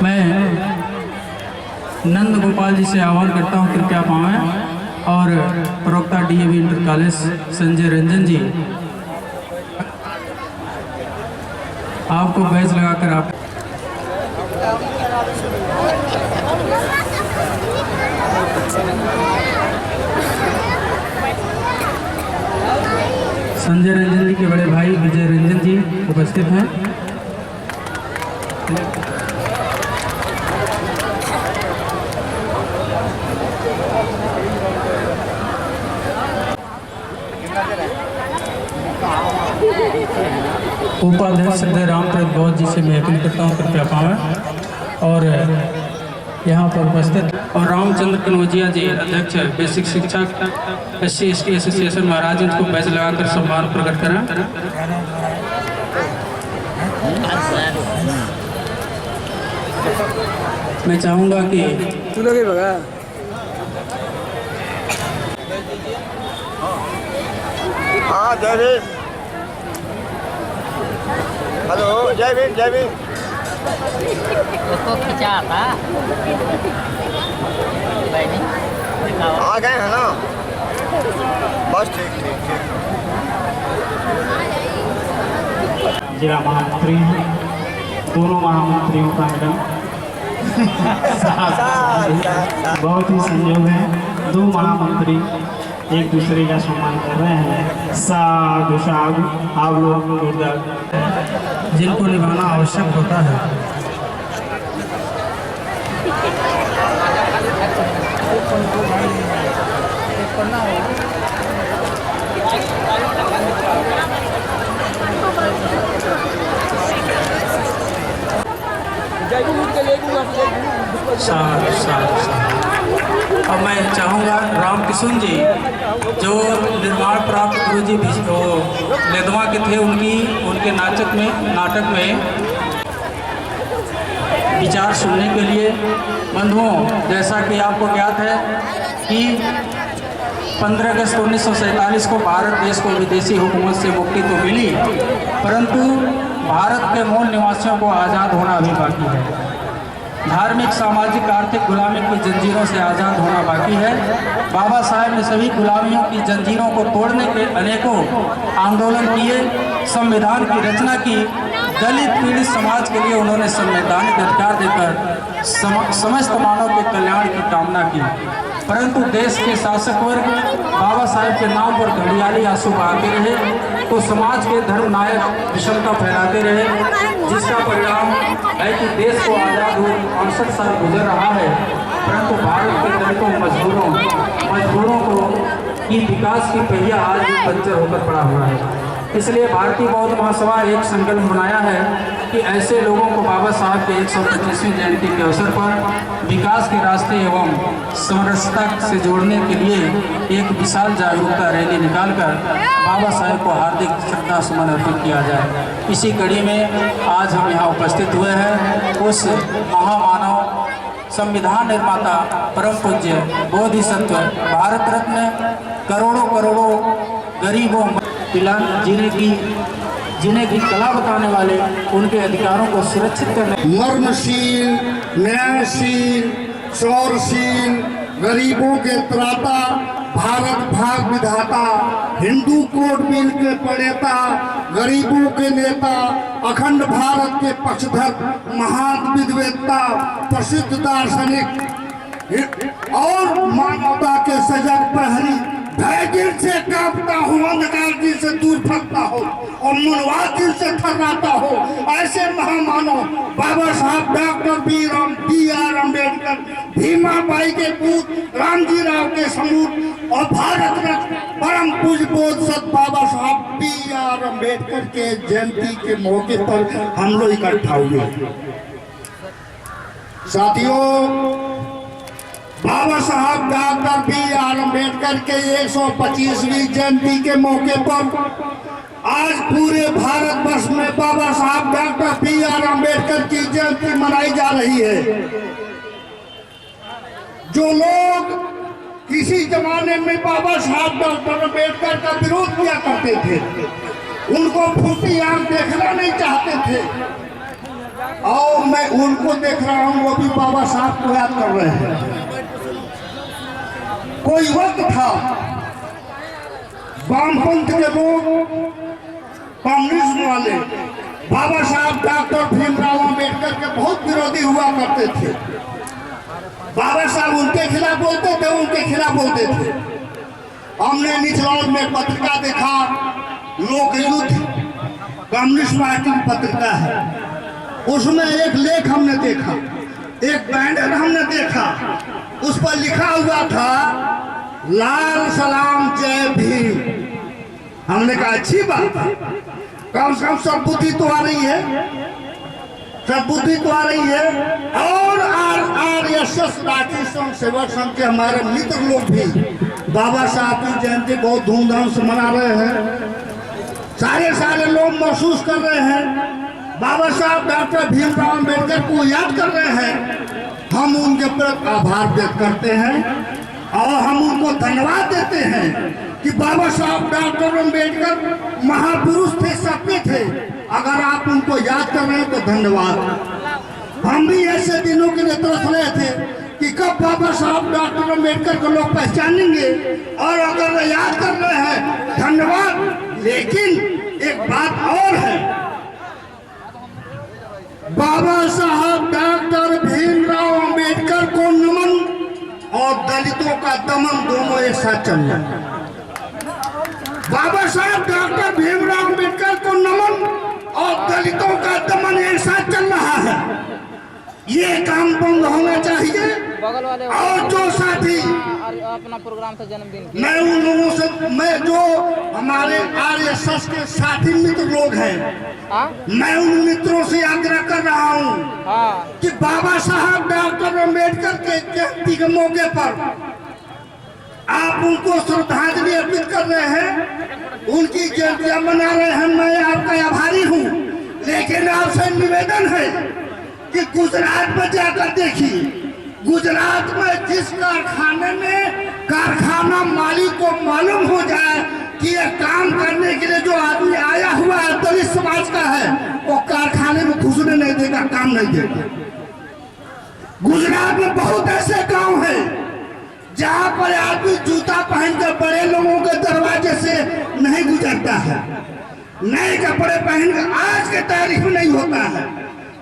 मैं नंद गोपाल जी से आह्वान करता हूँ कृपया पाएं और प्रवक्ता DAV inter college Sanjay Ranjan ji आपको बैच लगाकर आप संजय रंजन जी के बड़े भाई विजय रंजन जी उपस्थित हैं। उपाध्यक्ष श्री रामप्रद गौर जी से मैं अपील करता हूँ कृपया पाएं और यहाँ पर उपस्थित और रामचंद्र कनौजिया जी अध्यक्ष बेसिक शिक्षा SC ST एसोसिएशन महाराज इनको बैच लगाकर सम्मान प्रकट करें। मैं चाहूँगा कि हाँ जय भीम। हेलो जय भीम जय भीम। उसको खिंचा था आ गए हैं ना, बस ठीक ठीक ठीक। जिला महामंत्री दोनों महामंत्रियों का मिलन बहुत ही संयोग है। दो महामंत्री एक दूसरे का सम्मान कर रहे हैं। साधु साधु आप लोग जिनको निभाना आवश्यक होता है। अब मैं चाहूँगा राम किशन जी जो निर्माण प्राप्त गुरु जी लेदवा के थे उनके नाटक में विचार सुनने के लिए बंधुओं, जैसा कि आपको ज्ञात है कि 15 अगस्त 1947 को भारत देश को विदेशी हुकूमत से मुक्ति तो मिली, परंतु भारत के मूल निवासियों को आज़ाद होना अभी बाकी है। धार्मिक सामाजिक आर्थिक गुलामी की जंजीरों से आज़ाद होना बाकी है। बाबा साहेब ने सभी गुलामियों की जंजीरों को तोड़ने के अनेकों आंदोलन किए, संविधान की रचना की, दलित पीड़ित समाज के लिए उन्होंने संवैधानिक अधिकार देकर समस्त मानव के कल्याण की कामना की। परंतु देश के शासक वर्ग बाबा साहेब के नाम पर घड़ियाली आंसू बहाते रहे तो समाज के धर्म नायक विषमता फैलाते रहे, जिसका परिणाम है कि देश को आज़ाद हुए 65 साल गुजर रहा है, परंतु भारत के दलितों मजदूरों को की विकास की पहिया आज भी पंचर होकर पड़ा हुआ है। इसलिए भारतीय बौद्ध महासभा एक संकल्प बनाया है कि ऐसे लोगों को बाबा साहब के 125वीं जयंती के अवसर पर विकास के रास्ते एवं समरसता से जोड़ने के लिए एक विशाल जागरूकता रैली निकालकर बाबा साहब को हार्दिक श्रद्धा सुमन अर्पित किया जाए। इसी कड़ी में आज हम यहाँ उपस्थित हुए हैं उस महामानव संविधान निर्माता परम पूज्य बोधिसत्व भारत रत्न करोड़ों गरीबों जीने की कला बताने वाले उनके अधिकारों को सुरक्षित करने मर्मशील, न्यायशील, शौर्यशील, गरीबों के त्राता, भारत भाग विधाता, हिंदू कोड बिल के प्रणेता, गरीबों के नेता, अखंड भारत के पक्षधर, महान विद्वेता, प्रसिद्ध दार्शनिक और मानवता के सजग प्रहरी, भय दिल से कांपता हो, अंधकार दिल से दूर भागता हो और मनवाद दिल से थर्राता हो, ऐसे महामानव बाबा Saheb doctor BR Ambedkar, Bhima by के पूत रामजी राव के समूह और भारत रत्न परम पूज्य बोधिसत्व बाबा साहब BR अम्बेडकर के जयंती के मौके पर हम लोग इकट्ठा हुए। साथियों, बाबा साहब डॉक्टर BR अम्बेडकर के 125वीं जयंती के मौके पर आज पूरे भारत वर्ष में बाबा साहब डॉक्टर BR अम्बेडकर की जयंती मनाई जा रही है। जो लोग किसी जमाने में बाबा साहब डॉक्टर अम्बेडकर का विरोध किया करते थे, उनको फूटी आंख देखना नहीं चाहते थे, और मैं उनको देख रहा हूँ, वो भी बाबा साहब को याद कर रहे हैं। कोई वक्त था वामपंथ के लोग, कम्युनिस्ट वाले बाबा साहब डॉक्टर भीमराव अंबेडकर के बहुत विरोधी हुआ करते थे। बाबा साहब उनके खिलाफ बोलते थे, उनके खिलाफ बोलते थे। हमने निचलौर में पत्रिका देखा, लोकयुद्ध कम्युनिस्ट पार्टी की पत्रिका है, उसमें एक लेख हमने देखा, एक बैनर हमने देखा, उस पर लिखा हुआ था लाल सलाम जय भीम। हमने कहा अच्छी बात है, कम से कम सद्बुद्धि तो आ रही है, सद्बुद्धि तो आ रही है। और RSS राष्ट्रीय स्वयं सेवक संघ के हमारे मित्र लोग भी बाबा साहब की जयंती बहुत धूमधाम से मना रहे हैं। सारे लोग महसूस कर रहे हैं, बाबा साहब डॉक्टर भीमराव अंबेडकर को याद कर रहे हैं। हम उनके प्रति आभार व्यक्त करते हैं और हम उनको धन्यवाद देते हैं कि बाबा साहब डॉक्टर अंबेडकर महापुरुष थे, सत्य थे। अगर आप उनको याद कर रहे हैं तो धन्यवाद। हम भी ऐसे दिनों के लिए तरस रहे थे कि कब बाबा साहब डॉक्टर अंबेडकर को लोग पहचानेंगे, और अगर वे याद कर रहे हैं धन्यवाद। लेकिन एक बात और है, बाबा साहब डॉक्टर भीमराव अंबेडकर को नमन और दलितों का दमन दोनों एक साथ चल रहा है। बाबा साहब डॉक्टर भीमराव अंबेडकर को नमन और दलितों का दमन एक साथ चल रहा है। ये काम बंद होना चाहिए। बगल वाले और जो साथी अपना प्रोग्राम था जन्मदिन की, मैं उन लोगों से, मैं जो हमारे RSS के साथी मित्र लोग हैं, मैं उन मित्रों से आग्रह कर रहा हूँ कि बाबा साहब डॉक्टर अंबेडकर के जयंती के मौके पर आप उनको श्रद्धांजलि अर्पित कर रहे हैं, उनकी जयंतियां मना रहे हैं। मैं आपका आभारी हूँ, लेकिन आपसे निवेदन है कि गुजरात में जाकर देखिए, गुजरात में जिस कारखाने में कारखाना मालिक को मालूम हो जाए कि ये काम करने के लिए जो आदमी आया हुआ है दलित समाज का है, वो कारखाने में घुसने नहीं देगा, काम नहीं देगा। गुजरात में बहुत ऐसे गांव हैं जहां पर आदमी जूता पहनकर बड़े लोगों के दरवाजे से नहीं गुजरता है, नए कपड़े पहनकर आज के तारीख में नहीं होता है।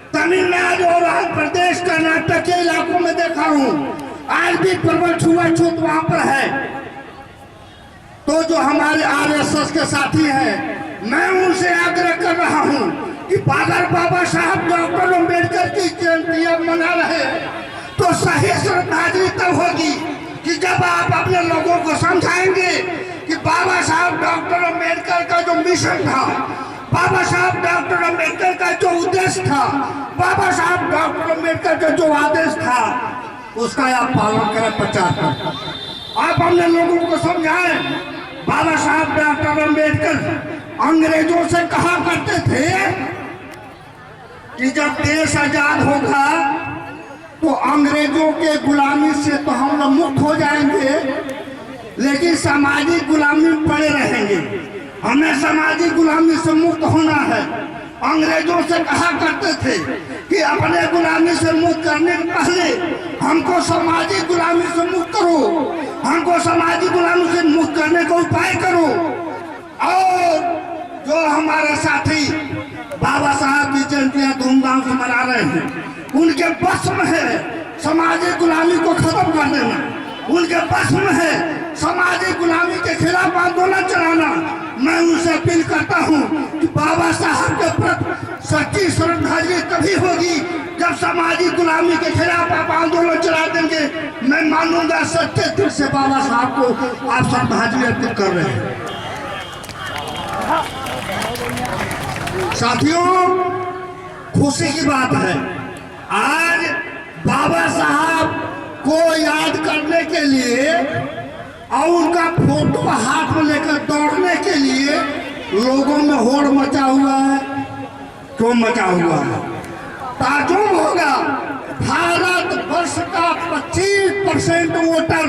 तमिलनाडु और आंध्र प्रदेश, कर्नाटक के इलाकों में देखा हूँ, आज भी प्रबल छुआछूत वहां पर है। तो जो हमारे RSS के साथी हैं, मैं उनसे आग्रह कर रहा हूँ कि अगर बाबा साहब डॉक्टर अंबेडकर की जयंतियां मना रहे तो सही श्रद्धांजलि तब होगी कि जब आप अपने लोगों को समझाएंगे कि बाबा साहब डॉक्टर अंबेडकर का जो मिशन था, बाबा साहब डॉक्टर अंबेडकर का जो उद्देश्य था, बाबा साहब डॉक्टर अंबेडकर का जो आदेश था, उसका आप पालन करें, प्रचार करें। आप अपने लोगों को समझाएं। बाबा साहब डॉक्टर अंबेडकर अंग्रेजों से कहा करते थे कि जब देश आजाद होगा तो अंग्रेजों के गुलामी से तो हम लोग मुक्त हो जाएंगे, लेकिन सामाजिक गुलामी में पड़े रहेंगे। हमें सामाजिक गुलामी से मुक्त होना है। अंग्रेजों से कहा करते थे कि अपने गुलामी से मुक्त करने के पहले हमको सामाजिक गुलामी से मुक्त करो, हमको सामाजिक गुलामी से मुक्त करने का उपाय करो। और जो हमारे साथी बाबा साहब की जयंतियां धूमधाम से मना रहे हैं, उनके बस में है सामाजिक गुलामी को खत्म कर देना, उनके बस में है सामाजिक गुलामी के खिलाफ आंदोलन चलाना। मैं उनसे अपील करता हूं कि बाबा साहब के प्रति सच्ची श्रद्धांजलि तभी होगी जब सामाजिक गुलामी के खिलाफ आप आंदोलन चला देंगे। मैं मानूंगा सच्चे दिल से बाबा साहब को आप श्रद्धांजलि अर्पित कर रहे हैं। साथियों, खुशी की बात है, आज बाबा साहब को याद करने के लिए और उनका फोटो हाथ में लेकर दौड़ने के लिए लोगों में होड़ मचा हुआ है। क्यों मचा हुआ है? ताजुब होगा, भारत वर्ष का 25% वोटर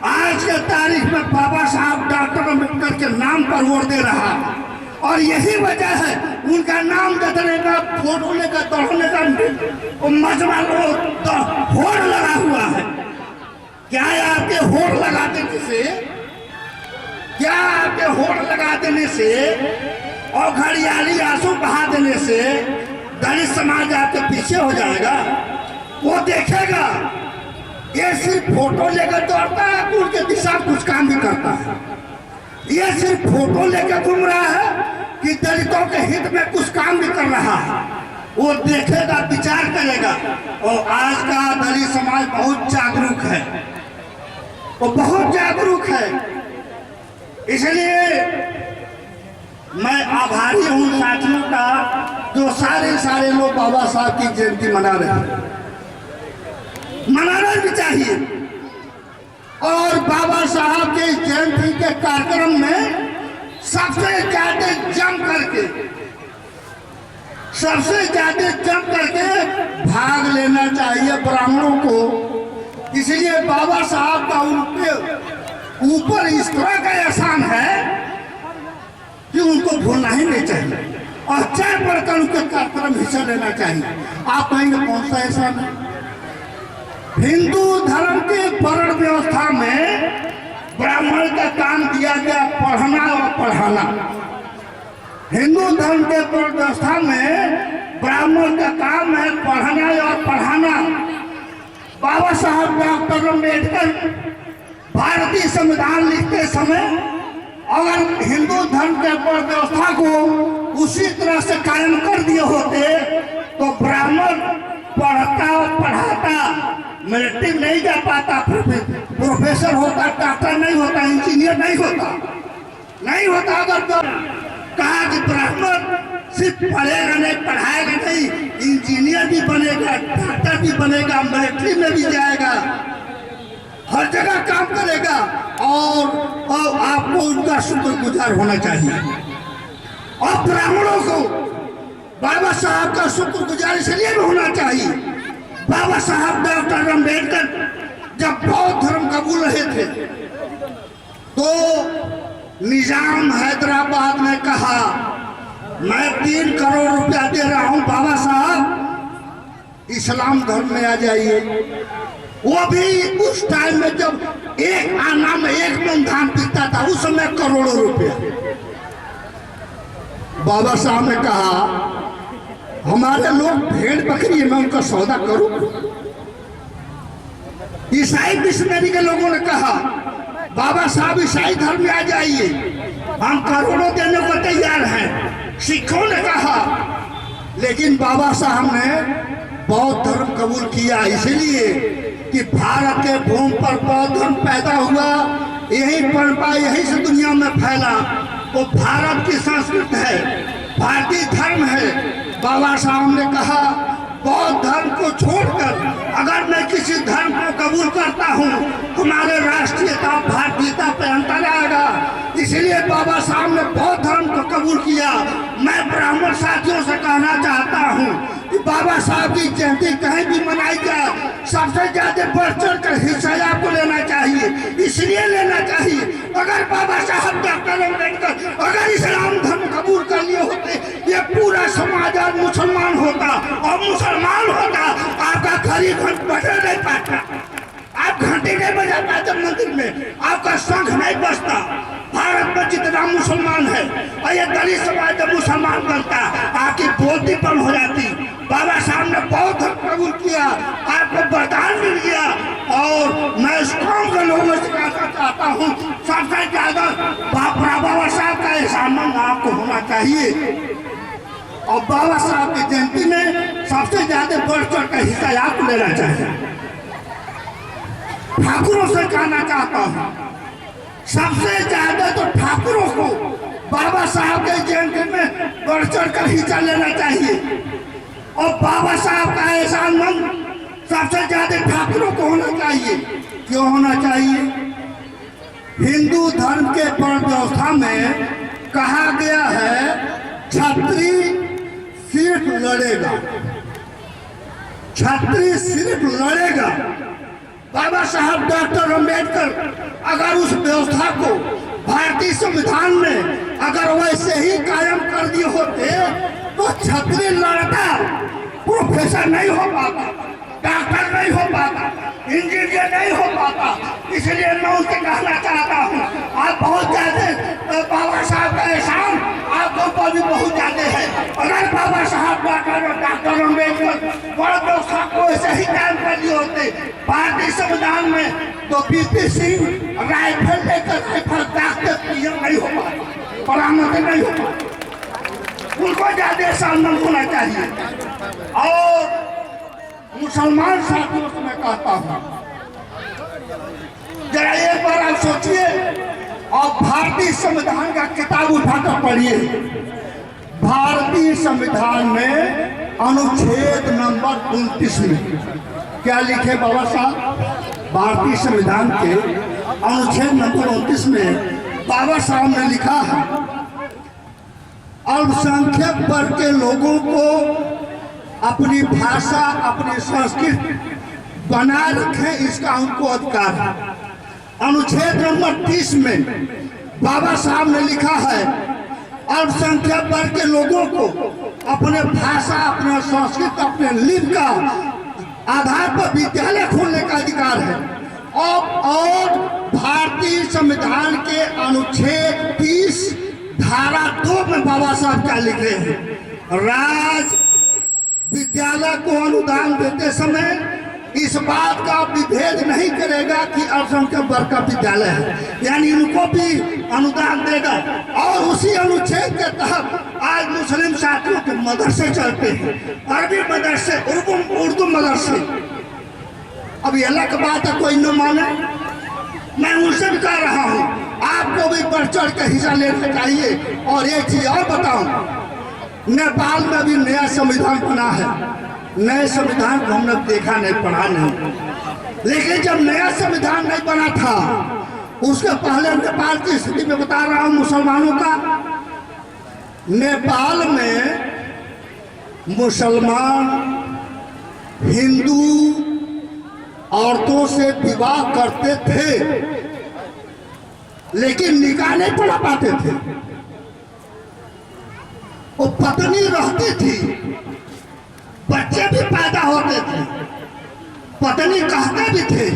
आज के तारीख में बाबा साहब डॉक्टर अंबेडकर के नाम पर वोट दे रहा है। और यही वजह है उनका नाम जतने का, फोटो लेकर दौड़ने का मजमा होड़ लगा हुआ है। क्या आपके होड़ लगा देने से, क्या आपके होड़ लगा देने से और घड़ियाली आंसू बहा देने से दलित समाज आपके पीछे हो जाएगा? वो देखेगा ये सिर्फ फोटो लेकर दौड़ता है, उनके दिशा कुछ काम भी करता है। ये सिर्फ फोटो लेकर घूम रहा है कि दलितों के हित में कुछ काम भी कर रहा है, वो देखेगा, विचार करेगा। और आज का दलित समाज बहुत जागरूक है, वो बहुत जागरूक है। इसलिए मैं आभारी हूं साथियों का जो सारे लोग बाबा साहब की जयंती मना रहे हैं। मनाना भी चाहिए। और बाबा साहब के जयंती के कार्यक्रम में सबसे ज्यादा जम करके भाग लेना चाहिए ब्राह्मणों को। इसलिए बाबा साहब का उनके ऊपर इस तरह का एहसान है कि उनको भूलना ही नहीं चाहिए और चढ़ बढ़कर उनके कार्यक्रम हिस्सा लेना चाहिए। आप कहेंगे कौन सा एहसान है? हिंदू धर्म के वर्ण व्यवस्था में ब्राह्मण का काम दिया गया पढ़ना और पढ़ाना। हिंदू धर्म के वर्ण व्यवस्था में ब्राह्मण का काम है पढ़ना और पढ़ाना। बाबा साहब डॉक्टर अम्बेडकर भारतीय संविधान लिखते समय अगर हिंदू धर्म के वर्ण व्यवस्था को उसी तरह से कायम कर दिए होते तो ब्राह्मण पढ़ता और पढ़ाता, मिलिट्री नहीं जा पाता, प्रोफेसर होता, डॉक्टर नहीं होता, इंजीनियर नहीं होता। अगर तो कहा कि ब्राह्मण सिर्फ पढ़ेगा नहीं, पढ़ाएगा नहीं, इंजीनियर भी बनेगा, डॉक्टर भी बनेगा, मिलिट्री में भी जाएगा, हर जगह काम करेगा। और आपको उनका शुक्रगुजार होना चाहिए। और ब्राह्मणों को बाबा साहब का शुक्रगुजार इसलिए भी होना चाहिए। बाबा साहब डॉक्टर अम्बेडकर जब बौद्ध धर्म कबूल रहे थे तो निजाम हैदराबाद में कहा मैं 3 करोड़ रुपया दे रहा हूं, बाबा साहब इस्लाम धर्म में आ जाइए। वो भी उस टाइम में जब एक आना में 1 मन धान बिकता था, उस समय करोड़ों रुपया। बाबा साहब ने कहा हमारे लोग भेड़ बकरी है, मैं उनका सौदा करूं? ईसाई मिशनरी के लोगों ने कहा बाबा साहब ईसाई धर्म में आ जाइए, हम करोड़ों देने को तैयार हैं। सिखों ने कहा, लेकिन बाबा साहब ने बौद्ध धर्म कबूल किया, इसलिए कि भारत के भूमि पर बौद्ध धर्म पैदा हुआ, यही परंपरा यही से दुनिया में फैला। वो भारत की संस्कृति है, भारतीय धर्म है। बाबा साहब ने कहा बौद्ध धर्म को छोड़कर अगर मैं किसी धर्म को कबूल करता हूँ, हमारे राष्ट्रीयता भारतीयता पे अंतर आएगा। इसलिए बाबा साहब ने बौद्ध धर्म को कबूल किया। मैं ब्राह्मण साथियों से कहना चाहता हूँ कि बाबा साहब की जयंती कहीं भी मनाई जाए, सबसे ज्यादा बढ़ चढ़ कर हिस्सा आपको लेना चाहिए। इसलिए लेना चाहिए अगर बाबा साहब डॉक्टर अम्बेडकर अगर इस्लाम धर्म कबूल कर लिए होते, ये पूरा समाज आज मुसलमान होता, और मुसलमान होता आपका खरीद बजा नहीं पाता, आप घंटे नहीं बजा पाते मंदिर में, आपका शंख नहीं बजता। भारत में जितना मुसलमान है और ये दलित समाज जब मुसलमान बनता, आपकी बोलती बंद हो जाती। बाबा साहब ने बौद्ध धर्म कबूल किया, आपको वरदान मिल गया। और मैं इस कौम के लोगों से कहना चाहता हूँ, सबसे ज्यादा बाबा साहब का एहसान आपको होना चाहिए। और बाबा साहब की जयंती में सबसे ज्यादा बढ़ चढ़ का हिस्सा आपको लेना चाहिए। ठाकुरों से कहना चाहता हूँ, सबसे ज्यादा तो ठाकुरों को बाबा साहब के जयंती में बढ़ चढ़ कर हिस्सा लेना चाहिए। और बाबा साहब का एहसान मंद सबसे ज्यादा ठाकुरों को होना चाहिए। क्यों होना चाहिए? हिंदू धर्म के वर्ण व्यवस्था में कहा गया है क्षत्रिय सिर्फ लड़ेगा, क्षत्रिय सिर्फ लड़ेगा। बाबा साहब डॉक्टर अम्बेडकर अगर उस व्यवस्था को भारतीय संविधान में अगर वैसे ही कायम कर दिए होते तो छतरी लड़का प्रोफेसर नहीं हो पाता, डॉक्टर नहीं हो पाता, इंजीनियर नहीं हो पाता। इसलिए मैं उनसे कहना चाहता हूँ, आप बहुत ज्यादा बाबा साहब का एहसान आपको पर भी बहुत ज्यादा है। अगर बाबा साहब डॉक्टर अम्बेडकर बड़े व्यवस्था को ऐसे ही कायम कर दिए होते भारतीय संविधान में, तो पीपी सिंह राइफल लेकर राइफल दागते पीएम नहीं हो पाता, प्रधानमंत्री नहीं हो पाता। उनको ज्यादा सम्मान होना चाहिए। और मुसलमान साथियों से मैं कहता हूँ, जरा एक बार आप सोचिए और भारतीय संविधान का किताब उठाकर पढ़िए। भारतीय संविधान में अनुच्छेद नंबर 29 में क्या लिखे बाबा साहब? भारतीय संविधान के अनुच्छेद नंबर 29 में बाबा साहब ने लिखा है, अल्पसंख्यक वर्ग के लोगों को अपनी भाषा, अपनी संस्कृति बनाए रखें, इसका उनको अधिकार है। अनुच्छेद नंबर 30 में बाबा साहब ने लिखा है, अल्पसंख्यक वर्ग के लोगों को अपने भाषा, अपने संस्कृति, अपने लिंग का आधार पर विद्यालय खोलने का अधिकार है। और भारतीय संविधान के अनुच्छेद 30 धारा 2 में बाबा साहब क्या लिखे हैं, राज्य विद्यालय को अनुदान देते समय इस बात का विभेद नहीं करेगा कि अल्पसंख्यक वर्ग का विद्यालय है, यानी इनको भी अनुदान देगा। और उसी अनुच्छेद के तहत आज मुस्लिम साथियों के मदरसे चलते हैं, अरबी मदरसे, उर्दू मदरसे। अब ये अलग बात है, कोई न माने, मैं उनसे भी कह रहा हूँ, आपको भी बढ़ चढ़ के हिस्सा लेना चाहिए। और एक चीज और बताऊं, नेपाल में भी नया संविधान बना है। नए संविधान को हमने देखा नहीं, पढ़ा नहीं, लेकिन जब नया संविधान नहीं बना था उसके पहले नेपाल की स्थिति में बता रहा हूं मुसलमानों का। नेपाल में मुसलमान हिंदू औरतों से विवाह करते थे, लेकिन निकाह नहीं पढ़ा पाते थे। वो पत्नी रहती थी, बच्चे भी पैदा होते थे, पत्नी कहते भी थे,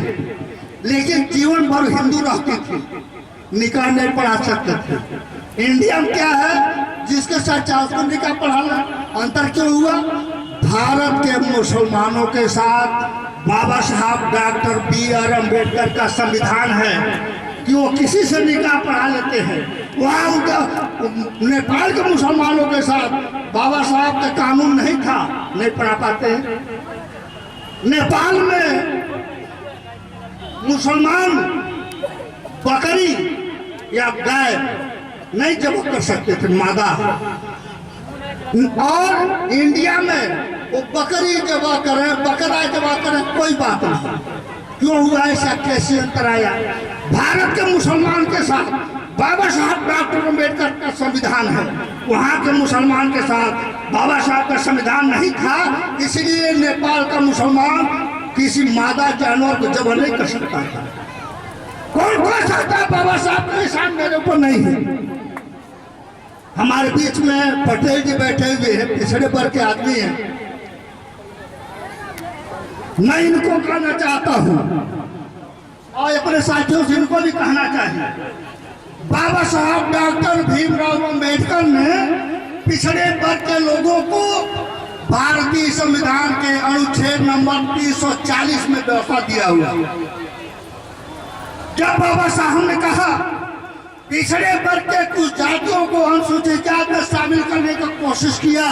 लेकिन जीवन भर हिंदू रहती थी, निकाह नहीं पढ़ा सकते थे। इंडिया में क्या है, जिसके साथ चाहे उसको निकाह पढ़ाना। अंतर क्यों हुआ? भारत के मुसलमानों के साथ बाबा साहब डॉक्टर B.R. अम्बेडकर का संविधान है कि वो किसी से निकाह पढ़ा लेते हैं। वहाँ उनका नेपाल के मुसलमानों के साथ बाबा साहब का कानून नहीं था, नहीं पढ़ा पाते। नेपाल में मुसलमान बकरी या गाय नहीं जब्त कर सकते थे, मादा। और इंडिया में वो बकरी जबा करें, बकरा जबा करें, कोई बात नहीं। क्यों हुआ ऐसा, कैसे अंतर आया? भारत के मुसलमान के साथ बाबा साहब डॉक्टर अम्बेडकर का संविधान है, वहाँ के मुसलमान के साथ बाबा साहब का संविधान नहीं था, इसलिए नेपाल का मुसलमान किसी मादा जानवर को जबर नहीं कर सकता था। कौन कर सकता? बाबा साहब का एहसान मेरे ऊपर नहीं है। हमारे बीच में पटेल जी बैठे हुए हैं, पिछड़े वर्ग के आदमी हैं। मैं इनको कहना चाहता हूँ और अपने साथियों से इनको भी कहना चाहिए, बाबा साहब डॉक्टर भीमराव अम्बेडकर ने पिछड़े वर्ग के लोगों को भारतीय संविधान के अनुच्छेद नंबर 340 में व्यवस्था दिया हुआ। जब बाबा साहब ने कहा पिछड़े वर्ग के कुछ जातियों को अनुसूचित जाति में शामिल करने की कोशिश किया,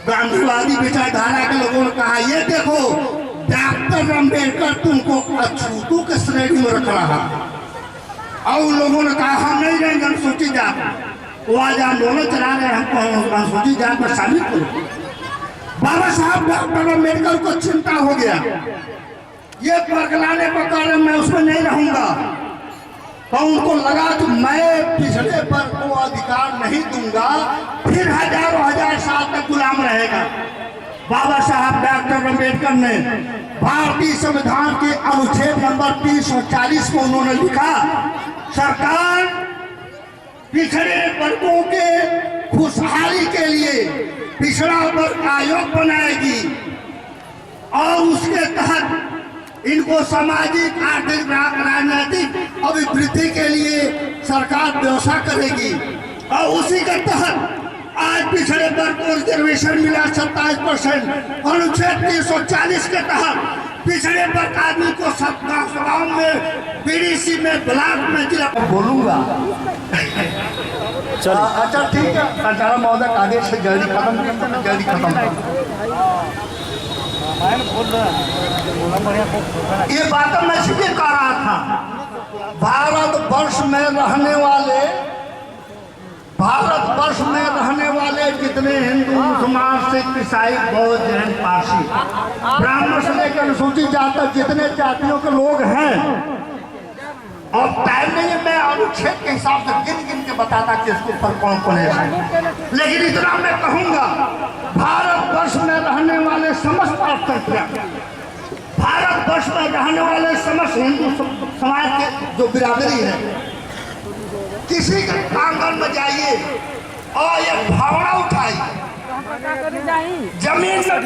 गांधीवादी विचारधारा के लोगों ने कहा, ये देखो डॉक्टर अम्बेडकर तुमको अछूतों के श्रेणी में रख रहा। और उन लोगों ने कहा हम नहीं रहेंगे अनुसूचित जाति। वो आज आंदोलन चला रहे हैं, हमको अनुसूचित जाति में शामिल करो। बाबा साहब डॉक्टर अम्बेडकर को चिंता हो गया, ये पगलाने पकड़ मैं उसमें नहीं रहूंगा। तो उनको लगा कि मैं पिछड़े वर्ग को अधिकार नहीं दूंगा, फिर हजारों हजार साल तक गुलाम रहेगा। बाबा साहब डॉक्टर अम्बेडकर ने भारतीय संविधान के अनुच्छेद नंबर 340 को उन्होंने लिखा, सरकार पिछड़े वर्गों के खुशहाली के लिए पिछड़ा वर्ग आयोग बनाएगी और उसके तहत इनको सामाजिक आर्थिक राजनीतिक अभिवृद्धि के लिए सरकार व्यवस्था करेगी। और उसी के तहत आज पिछड़े वर्ग को रिजर्वेशन मिला 27%। अनुच्छेद 340 के तहत पिछड़े वर्ग आदमी को गाँव में पीडीसी में ब्लॉक में जिला बोलूंगा। अच्छा ठीक है, संचालक महोदय का आदेश से जल्दी खत्म करते हैं, जल्दी खत्म ये बात मैं इसलिए कह रहा था, भारतवर्ष में रहने वाले जितने हिंदू मुसलमान सिख ईसाई बौद्ध जैन पारसी ब्राह्मण से लेकर अनुसूचित जाति तक जितने जातियों के लोग हैं, और टाइम नहीं है मैं अनुच्छेद के हिसाब से गिन के बताता कि इसके ऊपर कौन कौन है, लेकिन इतना मैं कहूंगा भारतवर्ष में रहने वाले समस्त अल्पसंख्यक, भारतवर्ष में रहने वाले समस्त हिंदू समाज के जो बिरादरी है, किसी के आंगन में जाइए और ये फावड़ा उठाई, जमीन में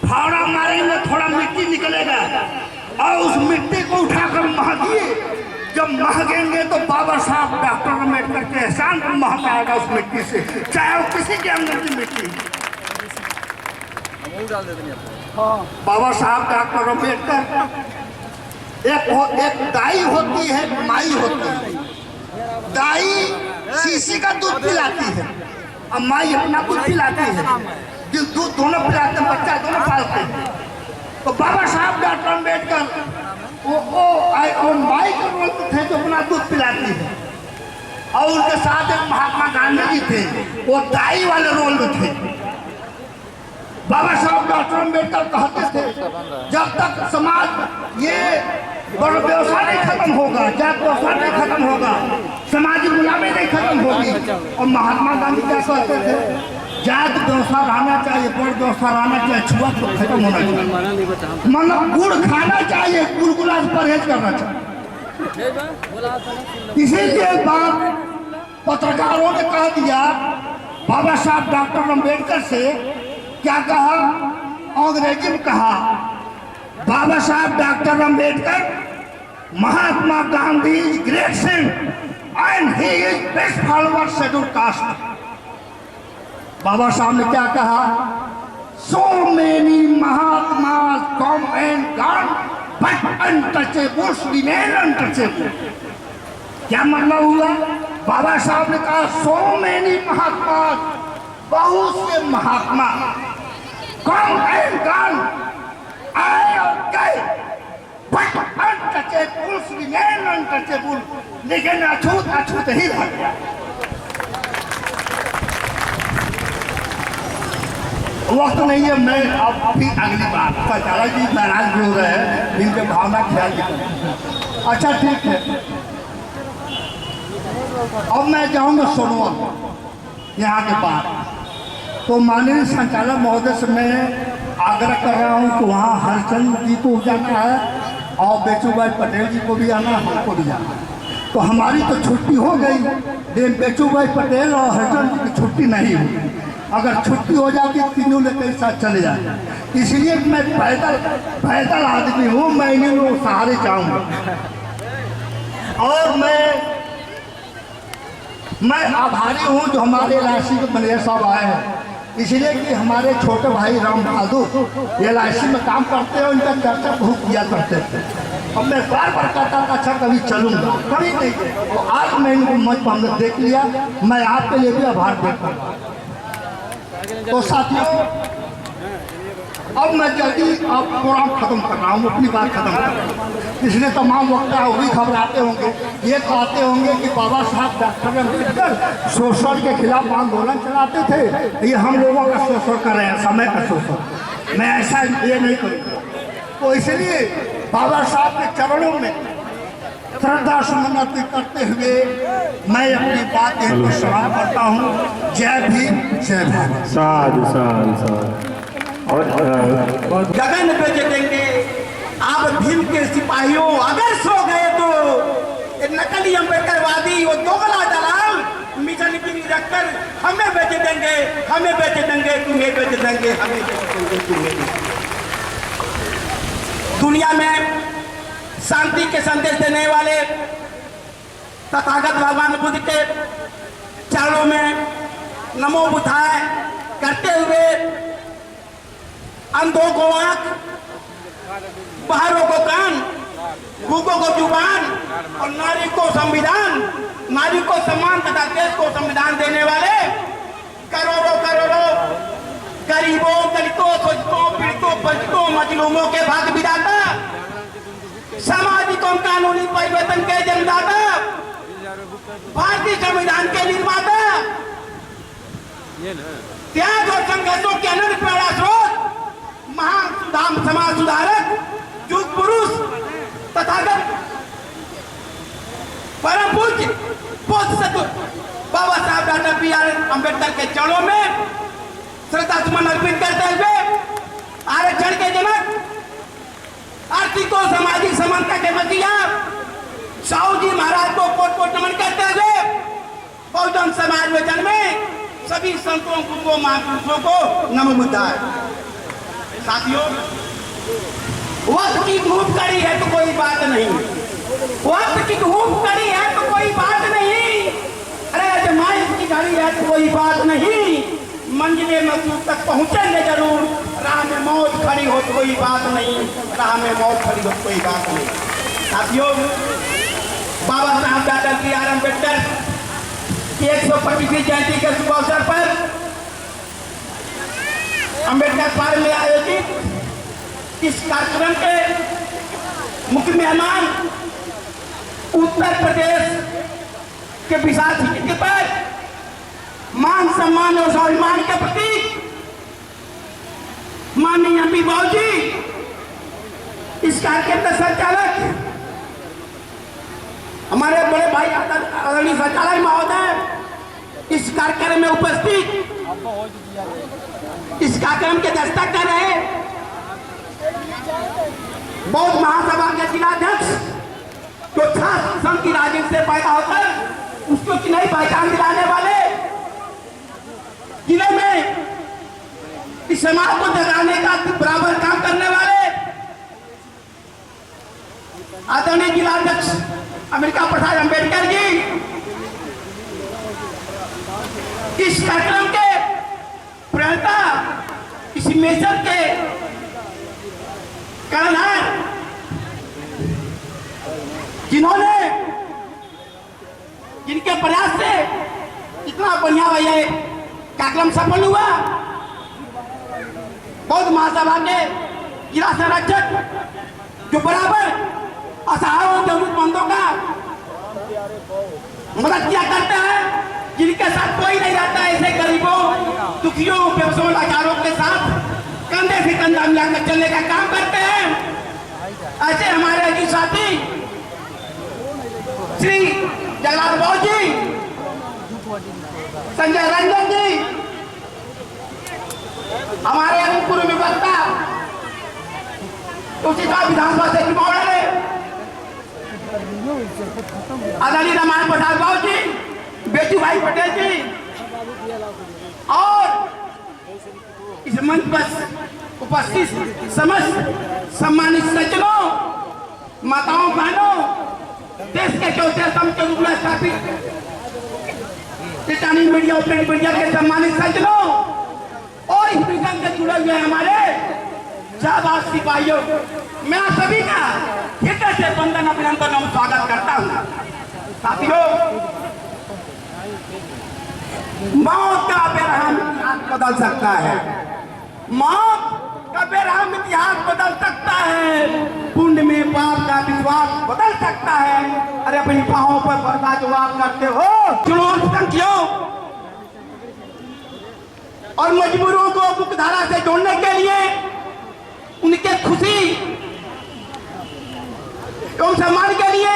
फावड़ा मारेंगे, थोड़ा मिट्टी निकलेगा और उस मिट्टी को उठाकर महकिए। जब महकेंगे तो बाबा साहब डॉक्टर अम्बेडकर के एहसान को महक आएगा उस मिट्टी से, चाहे वो किसी के अंदर की मिट्टी। बाबा साहब डॉक्टर अम्बेडकर एक दाई होती है, एक माई होती है। दाई शीशी का दूध पिलाती है और माई अपना दूध पिलाती है, जो दूध दोनों पिलाते हैं, बच्चा दोनों पालते हैं। तो बाबा साहब डॉक्टर अम्बेडकर वो माई के रोल में थे जो अपना दूध पिलाती है, और उनके साथ एक महात्मा गांधी जी थे, वो दाई वाले रोल में थे। बाबा साहब डॉक्टर अम्बेडकर कहते थे जब तक समाज ये व्यवस्था नहीं खत्म होगा, जात व्यवस्था नहीं खत्म होगा, समाजी गुलामी नहीं खत्म होगी। और महात्मा गांधी क्या कहते थे, जात व्यवस्था रहना चाहिए, पर व्यवस्था रहना चाहिए, छुआ तो खत्म होना चाहिए, मतलब गुड़ खाना चाहिए, गुलगुला से परहेज करना चाहिए। इसी के बाद पत्रकारों ने कह दिया बाबा साहब डॉक्टर अम्बेडकर से, क्या कहा, अंग्रेजी में कहा, Baba Saheb doctor Ambedkar Mahatma Gandhi is great saint and he is best follower schedule caste. Baba Saheb ने क्या कहा, so many Mahatma come and gone but untouchables remain untouchable. क्या मतलब हुआ, बाबा साहब ने कहा सो मेनी महात्मा, बहुत से महात्मा, कम एंड गॉन आए और गए, बट अनटचेबल्स रिमेन अनटचेबल, लेकिन अछूत अछूत ही रह गया। वक्त नहीं है, मैं अब भी अगली बात, संचालक जी नाराज भी हो रहे हैं, इनके भावना ख्याल रखें। अच्छा ठीक है, अब मैं जाऊंगा सोनवा यहाँ के पास। तो माननीय संचालक महोदय से मैं आग्रह कर रहा हूँ कि वहाँ हरचंद जी को जाना है और बेचूभाई पटेल जी को भी आना, हमको भी जाना है। तो हमारी तो छुट्टी हो गई, लेकिन बेचूभाई पटेल और हरचंद जी की छुट्टी नहीं हुई। अगर छुट्टी हो जाती तीनों लेकर साथ चले जाए, इसलिए मैं पैदल आदमी हूँ, मैं इन्हीं लोग सहारे जाऊँगा। और मैं आभारी हूँ जो हमारे एलआईसी के मैनेजर साहब आए हैं, इसलिए कि हमारे छोटे भाई राम बहादुर एलआईसी में काम करते हैं, उनका चर्चा बहुत किया करते थे। अब मैं बार कहता था अच्छा कभी चलूँगा, कभी नहीं, तो आज मैं इनको मंच पर हमने देख लिया, मैं आपके लिए भी आभार देता हूँ। तो साथियों, अब मैं जल्दी अब प्रोग्राम खत्म कर रहा हूँ, अपनी बात खत्म कर रहा हूँ। इसलिए तमाम वक्ता वो भी घबराते होंगे, ये कहते होंगे कि बाबा साहब डॉक्टर अम्बेडकर शोषण के खिलाफ आंदोलन चलाते थे, ये हम लोगों का शोषण कर रहे हैं, समय का शोषण। मैं ऐसा ये नहीं करूँगा। तो इसलिए बाबा साहब के चरणों में श्रद्धा सुमन अर्पित करते हुए मैं अपनी बात को समाप्त करता हूँ। जय भीम, जय भारत। साधु साधु साधु। और गगन पे जगेंगे आप भीम के सिपाहियों, अगर सो गए तो नकली अम्बेडकरवादी ताकि वो दोगला दलाल मिशन गिरी रखकर हमें बेच देंगे, हमें बेच देंगे, तुम्हें बेच देंगे, हमें बेच देंगे, तुम्हें। दुनिया में शांति के संदेश देने वाले तथागत भगवान बुद्ध के चरणों में नमो बुद्धाय करते हुए अंधों को आंख, बहरों को कान, गूंगों को जुबान और नारी को संविधान, नारी को सम्मान तथा देश को संविधान देने वाले करोड़ों करोड़ों गरीबों, दलितों, शोषितों, पीड़ितों, वंचितों, मजलूमों के भाग्य विधाता, सामाजिक और कानूनी परिवर्तन के जन्मदाता, भारतीय संविधान के निर्माता, त्याग और संघर्षों के अनंत प्रेरणा स्रोत, महान समाज सुधारक, युग पुरुष, तथागत परम पूज्य बाबा साहब डॉक्टर बी.आर. अम्बेडकर के चरणों में श्रद्धा सुमन अर्पित करते हुए आरक्षण के जनक, आर्थिक और सामाजिक समानता के मसीहा साहू जी महाराज को कोट कोट नमन करते हुए बहुजन समाज में जन्मे सभी संतों को, महापुरुषों को नमो बुद्धाय। साथियों, वक्त की धूप कड़ी है तो कोई बात नहीं, वक्त की धूप कड़ी है तो कोई बात नहीं, अरे अजमाइश की घड़ी है तो कोई बात नहीं, मंजिले मकसूद तक पहुंचेंगे जरूर, राह में मौत खड़ी हो तो कोई बात नहीं, राह में मौत खड़ी हो तो कोई बात नहीं। साथियों, बाबा साहब डॉक्टर बी.आर. अम्बेडकर की 125वीं जयंती के शुभ अवसर पर अम्बेडकर पार्क में आयोजित इस कार्यक्रम के मुख्य मेहमान उत्तर प्रदेश के विशाल सिटी पर मान सम्मान और स्वाभिमान के प्रतीक माननीय एमपी बाबू जी, इस कार्यक्रम के संचालक हमारे बड़े भाई आदरणीय संचालक महोदय इस कार्यक्रम में उपस्थित, इस कार्यक्रम के दस्तक कर रहे बौद्ध महासभा के जिलाध्यक्ष जो छात्र संघ की राजनीति से पैदा होकर उसको की नई पहचान दिलाने वाले, जिले में इस समाज को जगाने का बराबर काम करने वाले आदरणीय जिलाध्यक्ष अमेरिका प्रसाद अम्बेडकर जी, इस कार्यक्रम के प्रणेता, इस मिशन के कर्णधार, जिन्होंने जिनके प्रयास से इतना बढ़िया भैया कार्यक्रम सफल हुआ, बौद्ध महासभा के जिला संरक्षक जो बराबर असहायों जरूरतमंदों का मदद किया करते हैं, जिनके साथ कोई नहीं रहता, ऐसे गरीबों, दुखियों, बेबसों, लाचारों के साथ कंधे से कंधा मिलाकर चलने का काम करते हैं। ऐसे हमारे अजीत साथी श्री जगन्नाथ बाबू जी, संजय रंजन जी, हमारे पूर्व में वक्ता तुलसीदास विधानसभा से चुनाव लड़े आदरणीय रामायण प्रसाद बाबू जी, बेचू भाई पटेल जी, और इस मंच पर उपस्थित समस्त सम्मानित सज्जनों, माताओं, बहनों, देश के चौथे स्तंभ के रूप में स्थापित इलेक्ट्रॉनिक मीडिया और प्रिंट मीडिया के सम्मानित सज्जनों और इस मिशन से जुड़े हुए हमारे जाबाज सिपाहियों, मैं आप सभी का हृदय से वंदन, अभिनंदन और स्वागत करता हूँ। साथियों, मौत का बेरहम इतिहास बदल सकता है, मौत का बेरहम इतिहास बदल सकता है, पुण्य में पाप का विश्वास बदल सकता है। अरे अपनी पाँवों पर पर्दा जो आप करते हो, चुनौतियों और मजबूरों को मुख्यधारा से जोड़ने के लिए उनके खुशी एवं सम्मान के लिए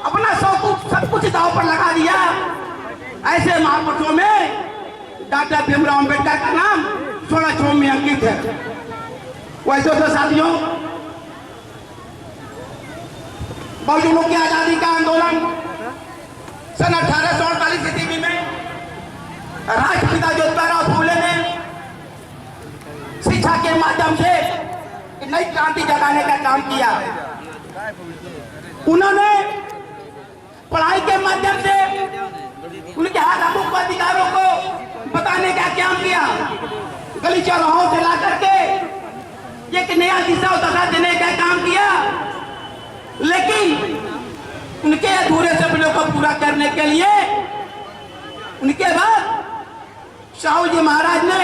अपना सब कुछ दांव पर लगा दिया। ऐसे महापुरुषों में डॉक्टर भीमराव अम्बेडकर का नाम 16 में अंकित है। वैसे तो साथियों, बहुजनों की आजादी का आंदोलन सन 1848 ईस्वी में राष्ट्रपिता ज्योतिराव फूले ने शिक्षा के माध्यम से एक नई क्रांति जगाने का काम किया। उन्होंने पढ़ाई के माध्यम से उनके हक अधिकारों को बताने का काम किया। गली चौराहों से ला करके एक नया दिशा और दशा देने का काम किया। लेकिन उनके अधूरे सपनों को पूरा करने के लिए उनके बाद शाहू जी महाराज ने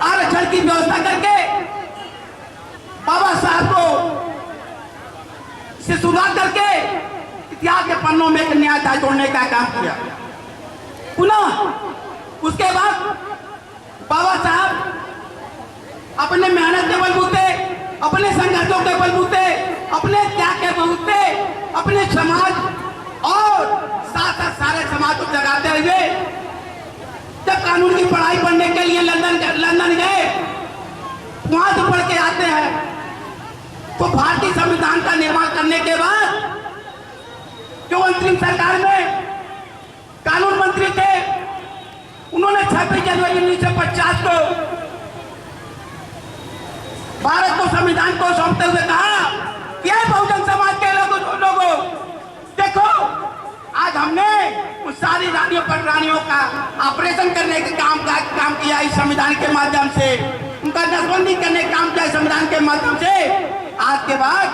आरक्षण की व्यवस्था करके बाबा साहब को से शुरुआत करके इतिहास के पन्नों में एक नया अध्याय जोड़ने का काम किया। पुनः उसके बाद बाबा साहब अपने मेहनत के बलबूते, अपने संघर्षों के बलबूते, अपने त्याग के बलबूते, अपने समाज और साथ साथ सारे समाज को जगाते हुए जब कानून की पढ़ाई पढ़ने के लिए लंदन गए, वहां से पढ़ के आते हैं तो भारतीय संविधान का निर्माण करने के बाद जो अंतरिम सरकार में कानून मंत्री थे, उन्होंने 26 जनवरी 1950 को भारत को संविधान को सौंपते हुए कहा कि बहुजन समाज के लोगों देखो, आज हमने उन सारी रानियों पटरानियों का ऑपरेशन करने के काम किया इस संविधान के माध्यम से, उनका नसबंदी करने का काम किया इस संविधान के माध्यम से। आज के बाद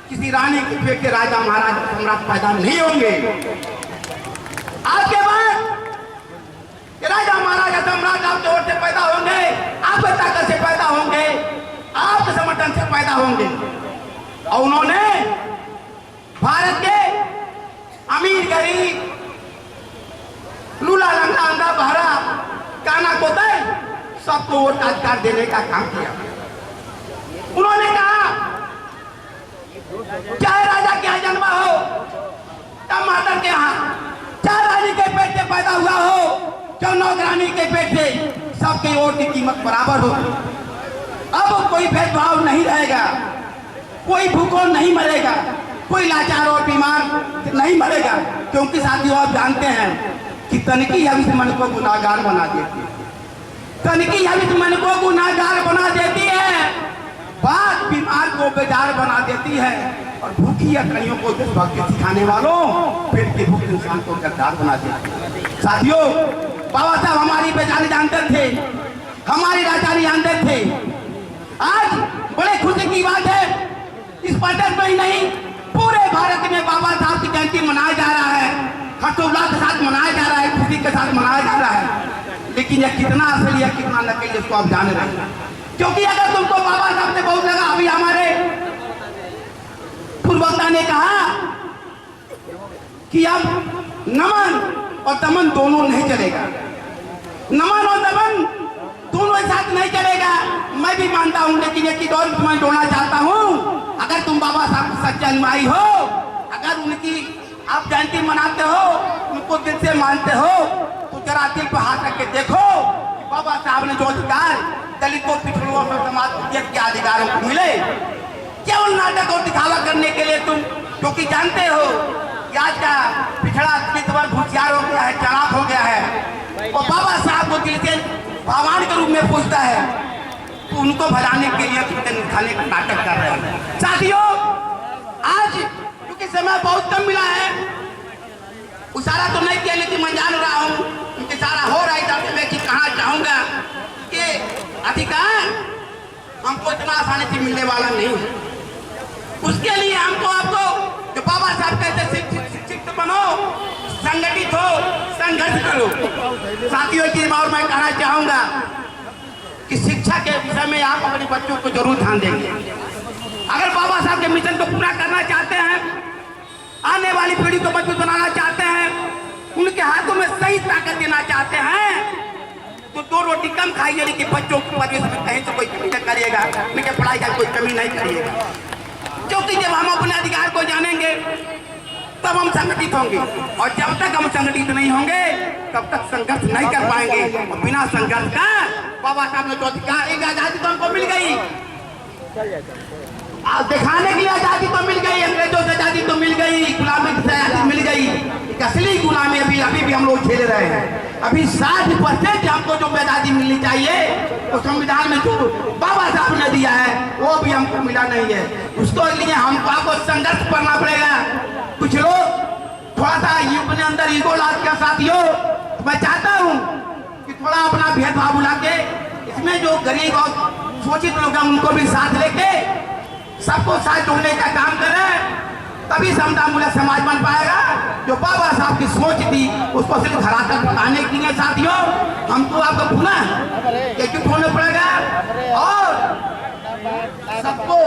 किसी रानी के पेट के राजा महाराज सम्राट पैदा नहीं होंगे। आज के बाद राजा महाराजा सम्राट आपके ओर से पैदा होंगे, आपके ताकत से पैदा होंगे, आपके समर्थन से पैदा होंगे। और उन्होंने भारत के अमीर गरीब, लूला लंगड़ा अंधा बहरा, काना कोतल सबको वोट का अधिकार देने का काम किया। उन्होंने कहा चाहे राजा के यहाँ जन्मा हो, टमाटर के यहाँ, चाहे रानी के पेट से पैदा हुआ हो, चाहे नौकरानी के पेट से, सबके वोट की कीमत बराबर हो। अब कोई भेदभाव नहीं रहेगा, कोई भूखों नहीं मरेगा, कोई लाचार और बीमार नहीं मरेगा। क्योंकि साथियों आप जानते हैं कि तनकी हविस मन को गुनाहगार बना देती है, तनकी हविस मन को गुनाहगार बना देती है, बात बीमार को बेजार बना देती है, और भूखी अकड़ियों को देशभक्ति सिखाने वालों पेट के भूख इंसान को गद्दार बना देती है। साथियों, बाबा साहब हमारी बेजारी जानते थे, हमारी लाचारी जानते थे। आज बड़े खुशी की बात है, इस प्रदेश में ही नहीं पूरे भारत में बाबा साहब की जयंती मनाया जा रहा है, हर्षोल्लास के साथ मनाया जा रहा है, खुशी के साथ मनाया जा रहा है। लेकिन यह कितना असली है, कितना नकली, इसको आप जान रहे हैं। क्योंकि अगर तुमको बाबा साहब से बहुत लगा, अभी हमारे पूर्ववक्ता ने कहा कि अब नमन और दमन दोनों नहीं चलेगा, नमन और दमन दोनों एक साथ नहीं चलेगा। मैं भी मानता हूं, लेकिन एक चीज और मैं जोड़ना चाहता हूं, अगर तुम बाबा साहब की सच्चा अनुयायी हो, अगर उनकी आप जयंती मनाते हो, उनको दिल से मानते हो, तो जरा दिल पर हाथ रख के देखो कि बाबा साहब ने जो अधिकार दलितों, पिछड़ों और समाज के अधिकारों को मिले, केवल नाटक और दिखावा करने के लिए तुम, क्योंकि जानते हो कि आज का पिछड़ा दलित वर्ग होशियार हो गया है, चालाक हो गया है, और बाबा साहब को दिल से भगवान के रूप में पूछता है, तो उनको भजाने के लिए दिखाने का नाटक कर रहे हैं। साथियों, आज क्योंकि समय बहुत कम मिला है, इशारा तो नहीं किया, लेकिन मैं जान रहा हूँ इशारा हो रहा है मैं कि कहाँ चाहूंगा कि अधिकार हमको इतना आसानी से मिलने वाला नहीं है। उसके लिए हमको आपको जो बाबा साहब कहते शिक्षित बनो, संगठित हो, संघर्ष करो। साथियों की बात मैं कहना चाहूंगा कि शिक्षा के विषय में आप अपने बच्चों को जरूर ध्यान देंगे। अगर बाबा साहब के मिशन को पूरा करना चाहते हैं, आने वाली पीढ़ी को मजबूत बनाना चाहते हैं, उनके हाथों में सही ताकत देना चाहते हैं, तो 2 रोटी कम खाइए, लेकिन बच्चों की परवरिश में कहीं से कोई कमी नहीं करिएगा, उनके पढ़ाई का कोई कमी नहीं करिएगा। क्योंकि जब हम अपने अधिकार को जानेंगे तब हम संगठित होंगे, और जब तक हम संगठित नहीं होंगे तब तक संघर्ष नहीं कर पाएंगे। और बिना संघर्ष का बाबा साहब ने जो अधिकार, एक आजादी तो हमको मिल गई, दिखाने के लिए आज़ादी तो मिल गई, अंग्रेजों से आज़ादी तो मिल गई, गुलामी से आज़ादी मिल गई, एक असली गुलामी अभी भी हम लोग झेल रहे हैं। अभी 60% हमको जो आज़ादी मिलनी चाहिए वो संविधान में जो बाबा साहब ने दिया है वो भी हमको मिला नहीं है। उसको लिए हमको आपको संघर्ष करना पड़ेगा। कुछ लोग थोड़ा सा अपने अंदर ईगो लाद के साथियों, मैं चाहता हूँ कि थोड़ा अपना भेदभाव बुला के इसमें जो गरीब और शोषित लोग हैं उनको भी साथ लेके सबको साथ जोड़ने का काम करें, तभी समता मूलक समाज बन पाएगा। जो बाबा साहब की सोच थी उसको सिर्फ धरातल पर लाने के लिए साथियों हमको आपको पुनः एकजुट होना पड़ेगा और सबको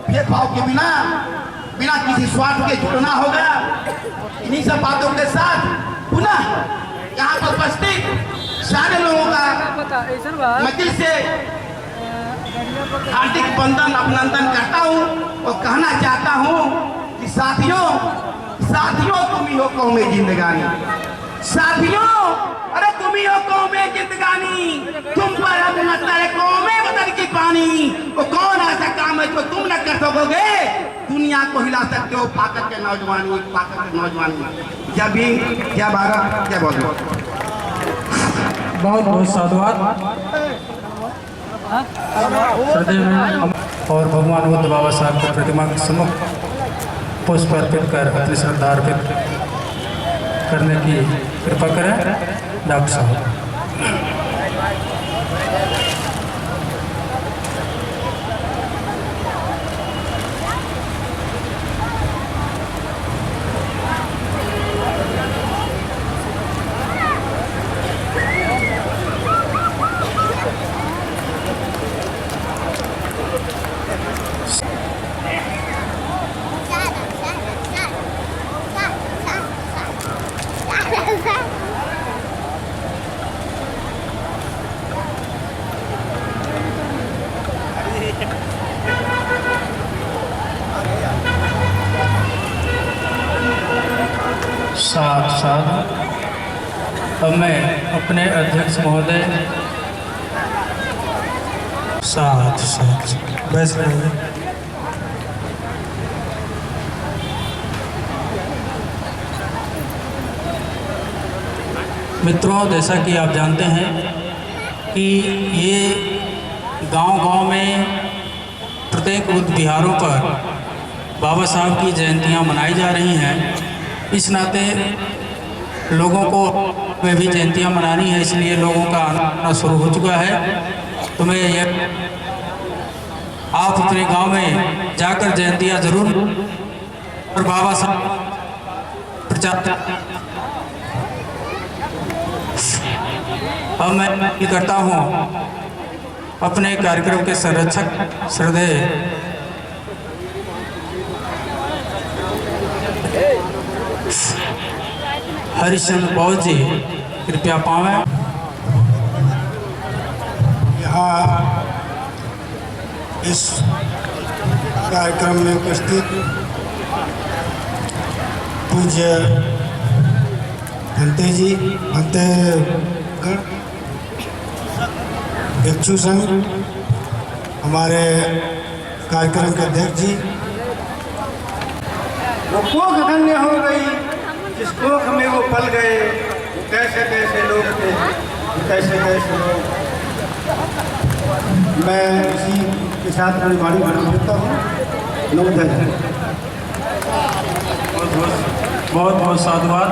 भेदभाव के बिना किसी स्वार्थ के जुड़ना होगा। इन्हीं सब बातों के साथ पुनः यहाँ पर उपस्थित सारे लोगों का मैं दिल से हार्दिक बंधन अभिनंदन करता हूँ और कहना चाहता हूँ कि साथियों तुम ही हो कौमे जिंदगानी, साथियों अरे तुम ही हो कौमे जिंदगानी, तुम पर अब नजर कौमे वतन की पानी। वो कौन ऐसा काम है जो तुम न कर सकोगे, दुनिया को हिला सकते हो पाकर के नौजवानी। जब भी क्या भारत क्या बोल बहुत बहुत साधुवाद। और भगवान बुद्ध बाबा साहब की प्रतिमा के सम्मुख पुष्प अर्पित कर अपनी श्रद्धा अर्पित करने की कृपा करें डॉक्टर साहब। साथ अब मैं अपने अध्यक्ष महोदय साथ बैठ रहे। मित्रों, जैसा कि आप जानते हैं कि ये गांव-गांव में प्रत्येक बुद्ध विहारों पर बाबा साहब की जयंतियां मनाई जा रही हैं। इस नाते लोगों को में भी जयंतियां मनानी है, इसलिए लोगों का आना शुरू हो चुका है। तो मैं ये आप अपने गांव में जाकर जयंतियां जरूर और बाबा साहब प्रचार। अब मैं ये करता हूँ अपने कार्यक्रम के संरक्षक श्रद्धेय हरिश्चंद्र पौल जी कृपया पावें। यहाँ इस कार्यक्रम में उपस्थित पूज्य भंते जी, भंतेगण, भिक्षु संघ, हमारे कार्यक्रम के अध्यक्ष जी, वो कोख धन्य हो गई जिस कोख में वो पल गए, कैसे कैसे लोग थे, कैसे कैसे लोग। मैं इसी के साथ अपनी वाणी बना देता हूँ। बहुत बहुत साधुवाद।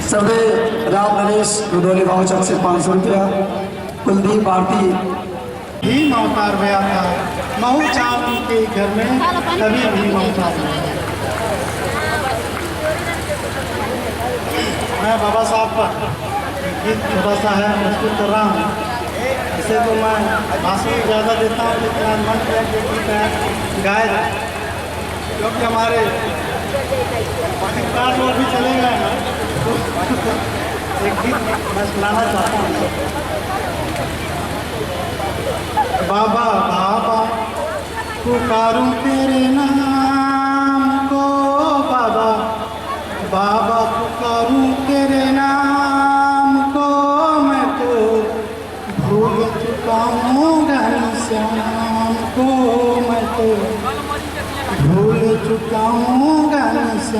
सर्वे राम गणेश रुदौली वाउचर से 500 रुपया। कुलदीप भारती भीम अवतार हुआ था, महू चाँद के घर में कभी भीम अवतार हुआ। मैं बाबा साहब का गीत छोटा सा है प्रस्तुत कर रहा हूँ। इसे तो मैं भाषण ज़्यादा देता हूँ, लेकिन आज मन किया कि गीत है गाय, क्योंकि हमारे पाकिस्तान में भी चले गए हैं। एक गीत मैं सुनाना चाहता हूँ। बाबा बाबा पुकारूं तेरे नाम को, बाबा बाबा पुकारूं तेरे नाम को, मैं तो भूल चुका हूँ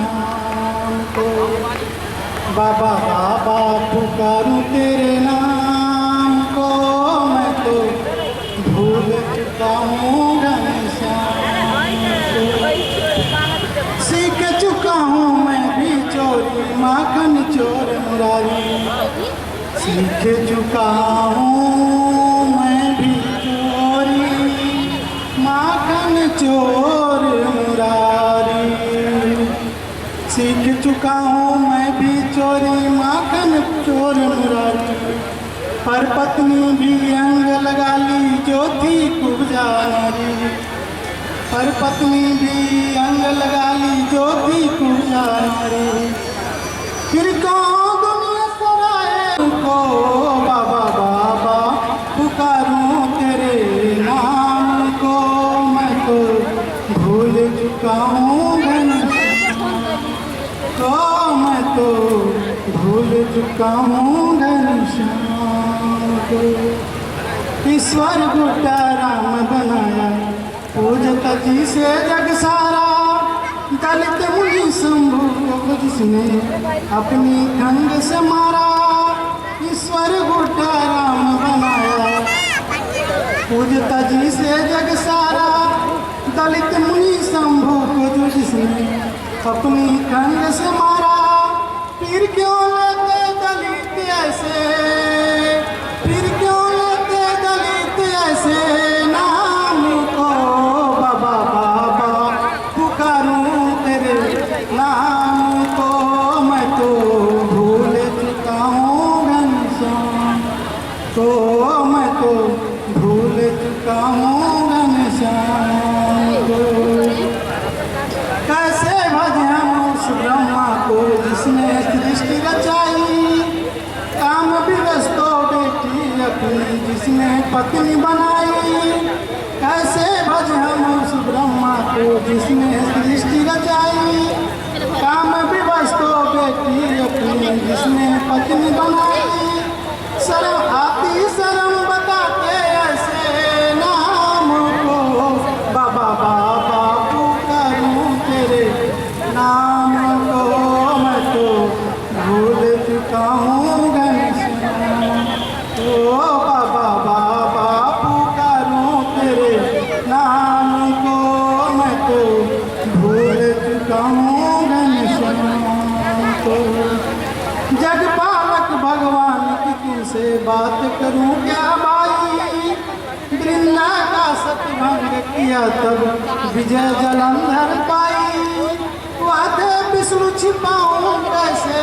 घनश्याम को। बाबा बाबा पुकारूं तेरे नाम को, मैं तो भूल चुका हूँ घनश्याम को। सीख चुका हूँ मैं भी चोरी माखन चोर मुरारी, सीख चुका हूँ मैं भी चोरी माखन चोर मुरारी, सीख चुका हूँ मैं भी चोरी माखन चोर मुरारी। पर पत्नी भी अंग लगा ली जो थी कुब्जा नारी, पर पत्नी भी अंग लगा ली जो थी कुब्जा नारी। फिर कौन दुनिया सराए को, बाबा बाबा पुकारूं तेरे नाम को, मैं तो भूल चुका हूँ घनश्याम को, मैं तो भूल चुका हूँ घनश्याम को। ईश्वर गुड्डा राम बनाया पूजता जी से जग सारा, दलित मुनि शंभु को जिसने अपनी खंड से मारा। ईश्वर गुड्डा राम बनाया पूजता जी से जग सारा, दलित मुनि शंभु को जिसने अपनी खंड से मारा। फिर क्यों लेते दलित ऐसे, फिर क्यों लेते दलित ऐसे नाम को, बाबा बाबा पुकारूं तेरे नाम को, मैं तो भूल चुका हूँ घनश्याम को, मैं तो भूल चुका हूँ घनश्याम को। कैसे भजन उस ब्रह्मा को जिसने सृष्टि रचाई, काम विवस्तो बेटी अपनी जिसने पत्नी बनाई। कैसे भजन उस ब्रह्मा को जिसने सृष्टि रचाई, काम विवस्तो बेटी अपनी जिसने पत्नी बनाई। शर्म आती शर्म बताते ऐसे नाम को, बाबा बाबा पुकारूं तेरे नाम को, मैं तो भूल चुका हूँ घनश्याम को, बाबा बाबा पुकारूं तेरे नाम को, मैं तो भूल चुका हूँ घनश्याम को। जगपालक भगवान की तुमसे बात करूं क्या भाई, वृंदा का सतभंग किया तब विजय जलंधर पाई। वादे विष्णु छिपाऊं कैसे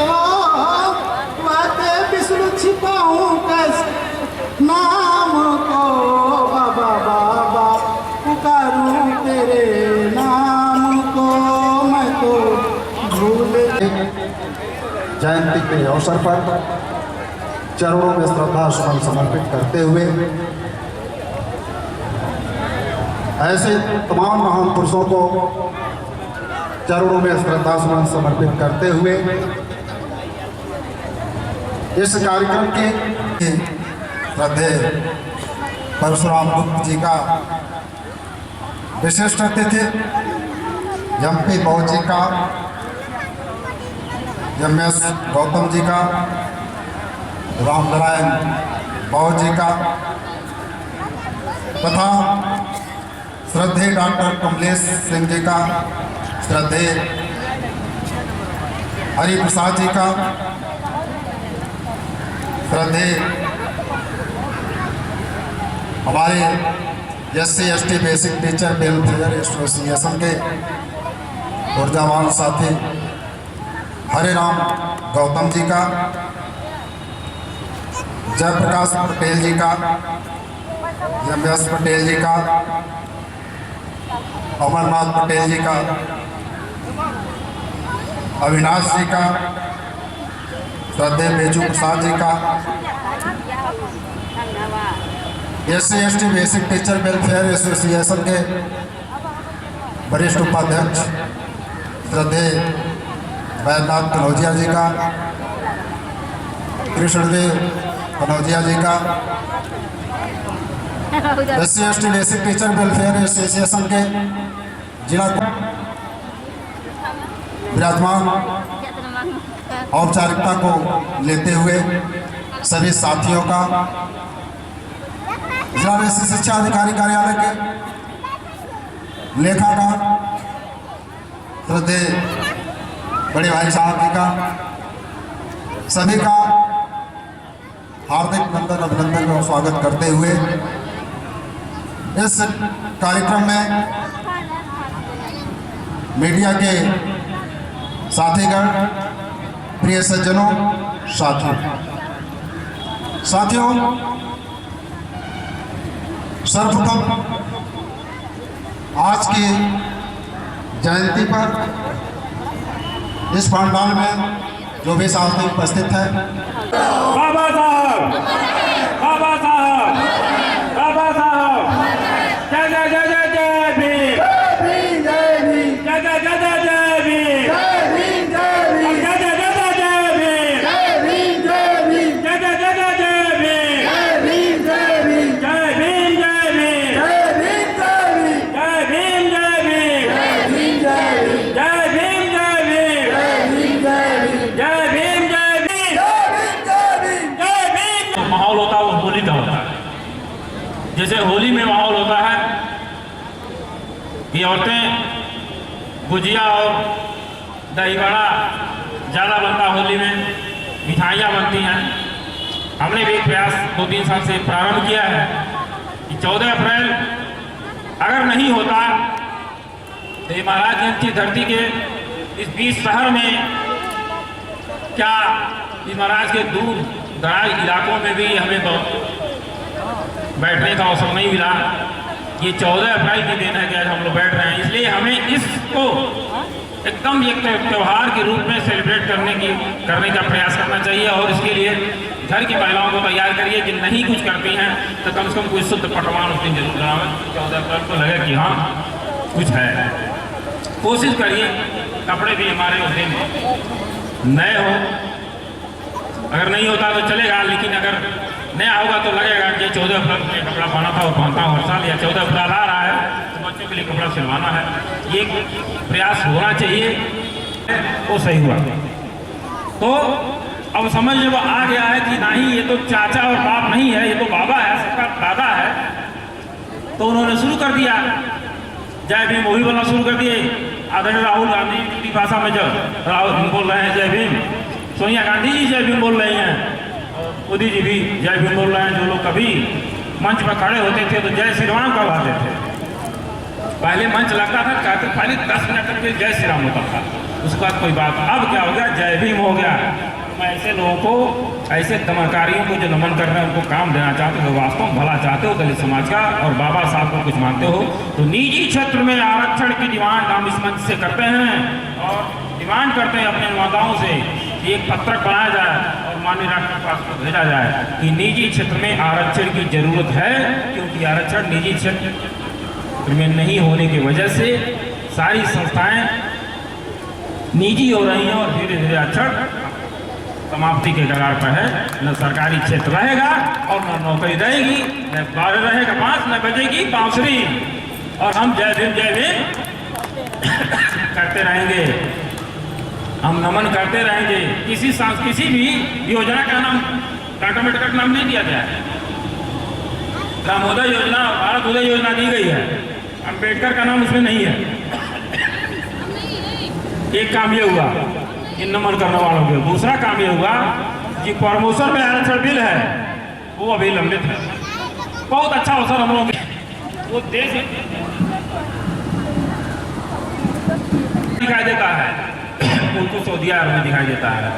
हो, वादे विष्णु छिपाऊं कैसे नाम को, बाबा बाबा पुकारूं तेरे नाम को, मैं तो भूल। जयंती के अवसर पर चरणों में श्रद्धा सुमन समर्पित करते हुए ऐसे तमाम महान पुरुषों को चरणों में श्रद्धा सुमन समर्पित करते हुए इस कार्यक्रम के श्रद्धेय परशुराम गुप्त जी का विशिष्ट अतिथि एमपी बौद्ध जी का, एमएस गौतम जी का, रामनारायण बौद्ध जी का तथा श्रद्धेय डॉक्टर कमलेश सिंह जी का, श्रद्धेय हरि प्रसाद जी का, श्रद्धेय हमारे SC/ST basic teacher welfare association के ऊर्जावान साथी हरे राम गौतम जी का, जयप्रकाश पटेल जी का, एमएस पटेल जी का, अमरनाथ पटेल जी का, अविनाश जी का, श्रद्धेय बेजू प्रसाद जी का, SC/ST basic teacher welfare association के वरिष्ठ उपाध्यक्ष श्रद्धेय वैद्यनाथ कनौजिया जी का, कृष्णदेव कनौजिया जी का, SC/ST basic teacher welfare association के जिला विराजमान औपचारिकता को लेते हुए सभी साथियों का, जिला शिक्षा अधिकारी कार्यालय के लेखाकार श्रद्धेय बड़े भाई साहब जी का, सभी का हार्दिक नंदन अभिनंदन और स्वागत करते हुए इस कार्यक्रम में मीडिया के साथीगण, प्रिय सज्जनों, साथियों, सर्वप्रथम आज की जयंती पर इस पंडाल में जो भी साथी उपस्थित है, बाबा साहब, बाबा साहब, बाबा साहब, जय जय जय जय जय भीम, जय भीम, जय जय जय जय जय भीम, जय जय जय जय जय भीम, जय भीम, जय भीम, जय जय जय जय जय भीम, जय भीम, जय भीम, जय भीम, जय भीम, जय भीम, जय भीम, जय भीम, जय भीम, जय भीम, जय भीम, जय भीम, जय भीम। माहौल होता है वो होली का होता है। जैसे होली में माहौल होता है कि औरतें गुजिया और दही बड़ा ज़्यादा बनता है, होली में मिठाइयाँ बनती हैं। हमने भी एक प्रयास 2-3 साल से प्रारंभ किया है कि 14 अप्रैल अगर नहीं होता तो ये महाराजगंज की धरती के इस 20 शहर में क्या इस महाराज के दूर दराज इलाकों में भी हमें तो बैठने का अवसर नहीं मिला। ये 14 अप्रैल की दिन है कि आज हम लोग बैठ रहे हैं, इसलिए हमें इसको एकदम एक त्यौहार के रूप में सेलिब्रेट करने का प्रयास करना चाहिए। और इसके लिए घर की महिलाओं को तैयार करिए कि नहीं कुछ करती हैं तो कम से कम कोई शुद्ध पकवान उस दिन जरूर बनावे। 14 अप्रैल को लगे कि हाँ कुछ है। कोशिश करिए कपड़े भी हमारे उस दिन नए हो, अगर नहीं होता तो चलेगा, लेकिन अगर नया होगा तो लगेगा कि 14 अप्रैल में कपड़ा पहना था और पहनता हूँ हर साल, या 14 अप्रैल आ रहा है तो बच्चों के लिए कपड़ा सिलवाना है। ये प्रयास होना चाहिए, वो सही हुआ। तो अब समझ में आ गया है कि नहीं ये तो चाचा और बाप नहीं है, ये तो बाबा है, सबका दादा है। तो उन्होंने शुरू कर दिया जय भीम, वही बोलना शुरू कर दिए। आदरणीय राहुल गांधी की भाषा में जब राहुल बोल रहे हैं जय भीम, सोनिया गांधी जी जय भीम बोल रही हैं, मोदी जी भी जय भीम बोल रहे हैं। जो लोग कभी मंच पर खड़े होते थे तो जय श्री राम कहवाते थे। पहले मंच लगता था, कहते पहले 10 मिनट तक जय श्री राम होता था, उसके बाद कोई बात। अब क्या हो गया, जय भीम हो गया। मैं ऐसे लोगों को, ऐसे दमनकारियों को जो नमन कर रहे हैं उनको काम देना चाहते हो, वास्तव में भला चाहते हो दलित समाज का और बाबा साहब को कुछ मानते हो तो निजी क्षेत्र में आरक्षण की डिमांड हम इस मंच से करते हैं और डिमांड करते हैं अपने नेताओं से कि एक पत्रक बनाया जाए और माननीय राष्ट्रपति पास को भेजा जाए कि निजी क्षेत्र में आरक्षण की जरूरत है, क्योंकि आरक्षण निजी क्षेत्र में नहीं होने की वजह से सारी संस्थाएं निजी हो रही हैं और धीरे धीरे आरक्षण समाप्ति के कगार पर है। न सरकारी क्षेत्र रहेगा और न नौकरी रहेगी, न 12 रहेगा 5, न बजेगी बांसुरी, और हम जय भीम करते रहेंगे, हम नमन करते रहेंगे। किसी भी योजना का नाम टाटा मेटका का नाम नहीं दिया गया है। रामोदय योजना, भारत उदय योजना दी गई है, अम्बेडकर का नाम उसमें नहीं है। एक काम ये हुआ इन नमन करने वालों के, दूसरा काम ये हुआ कि प्रमोशन में आरक्षण बिल है वो अभी लंबित है। बहुत अच्छा अवसर हम लोग वो देश दिखाई देता है, उनको सऊदी अरब में दिखाई देता है,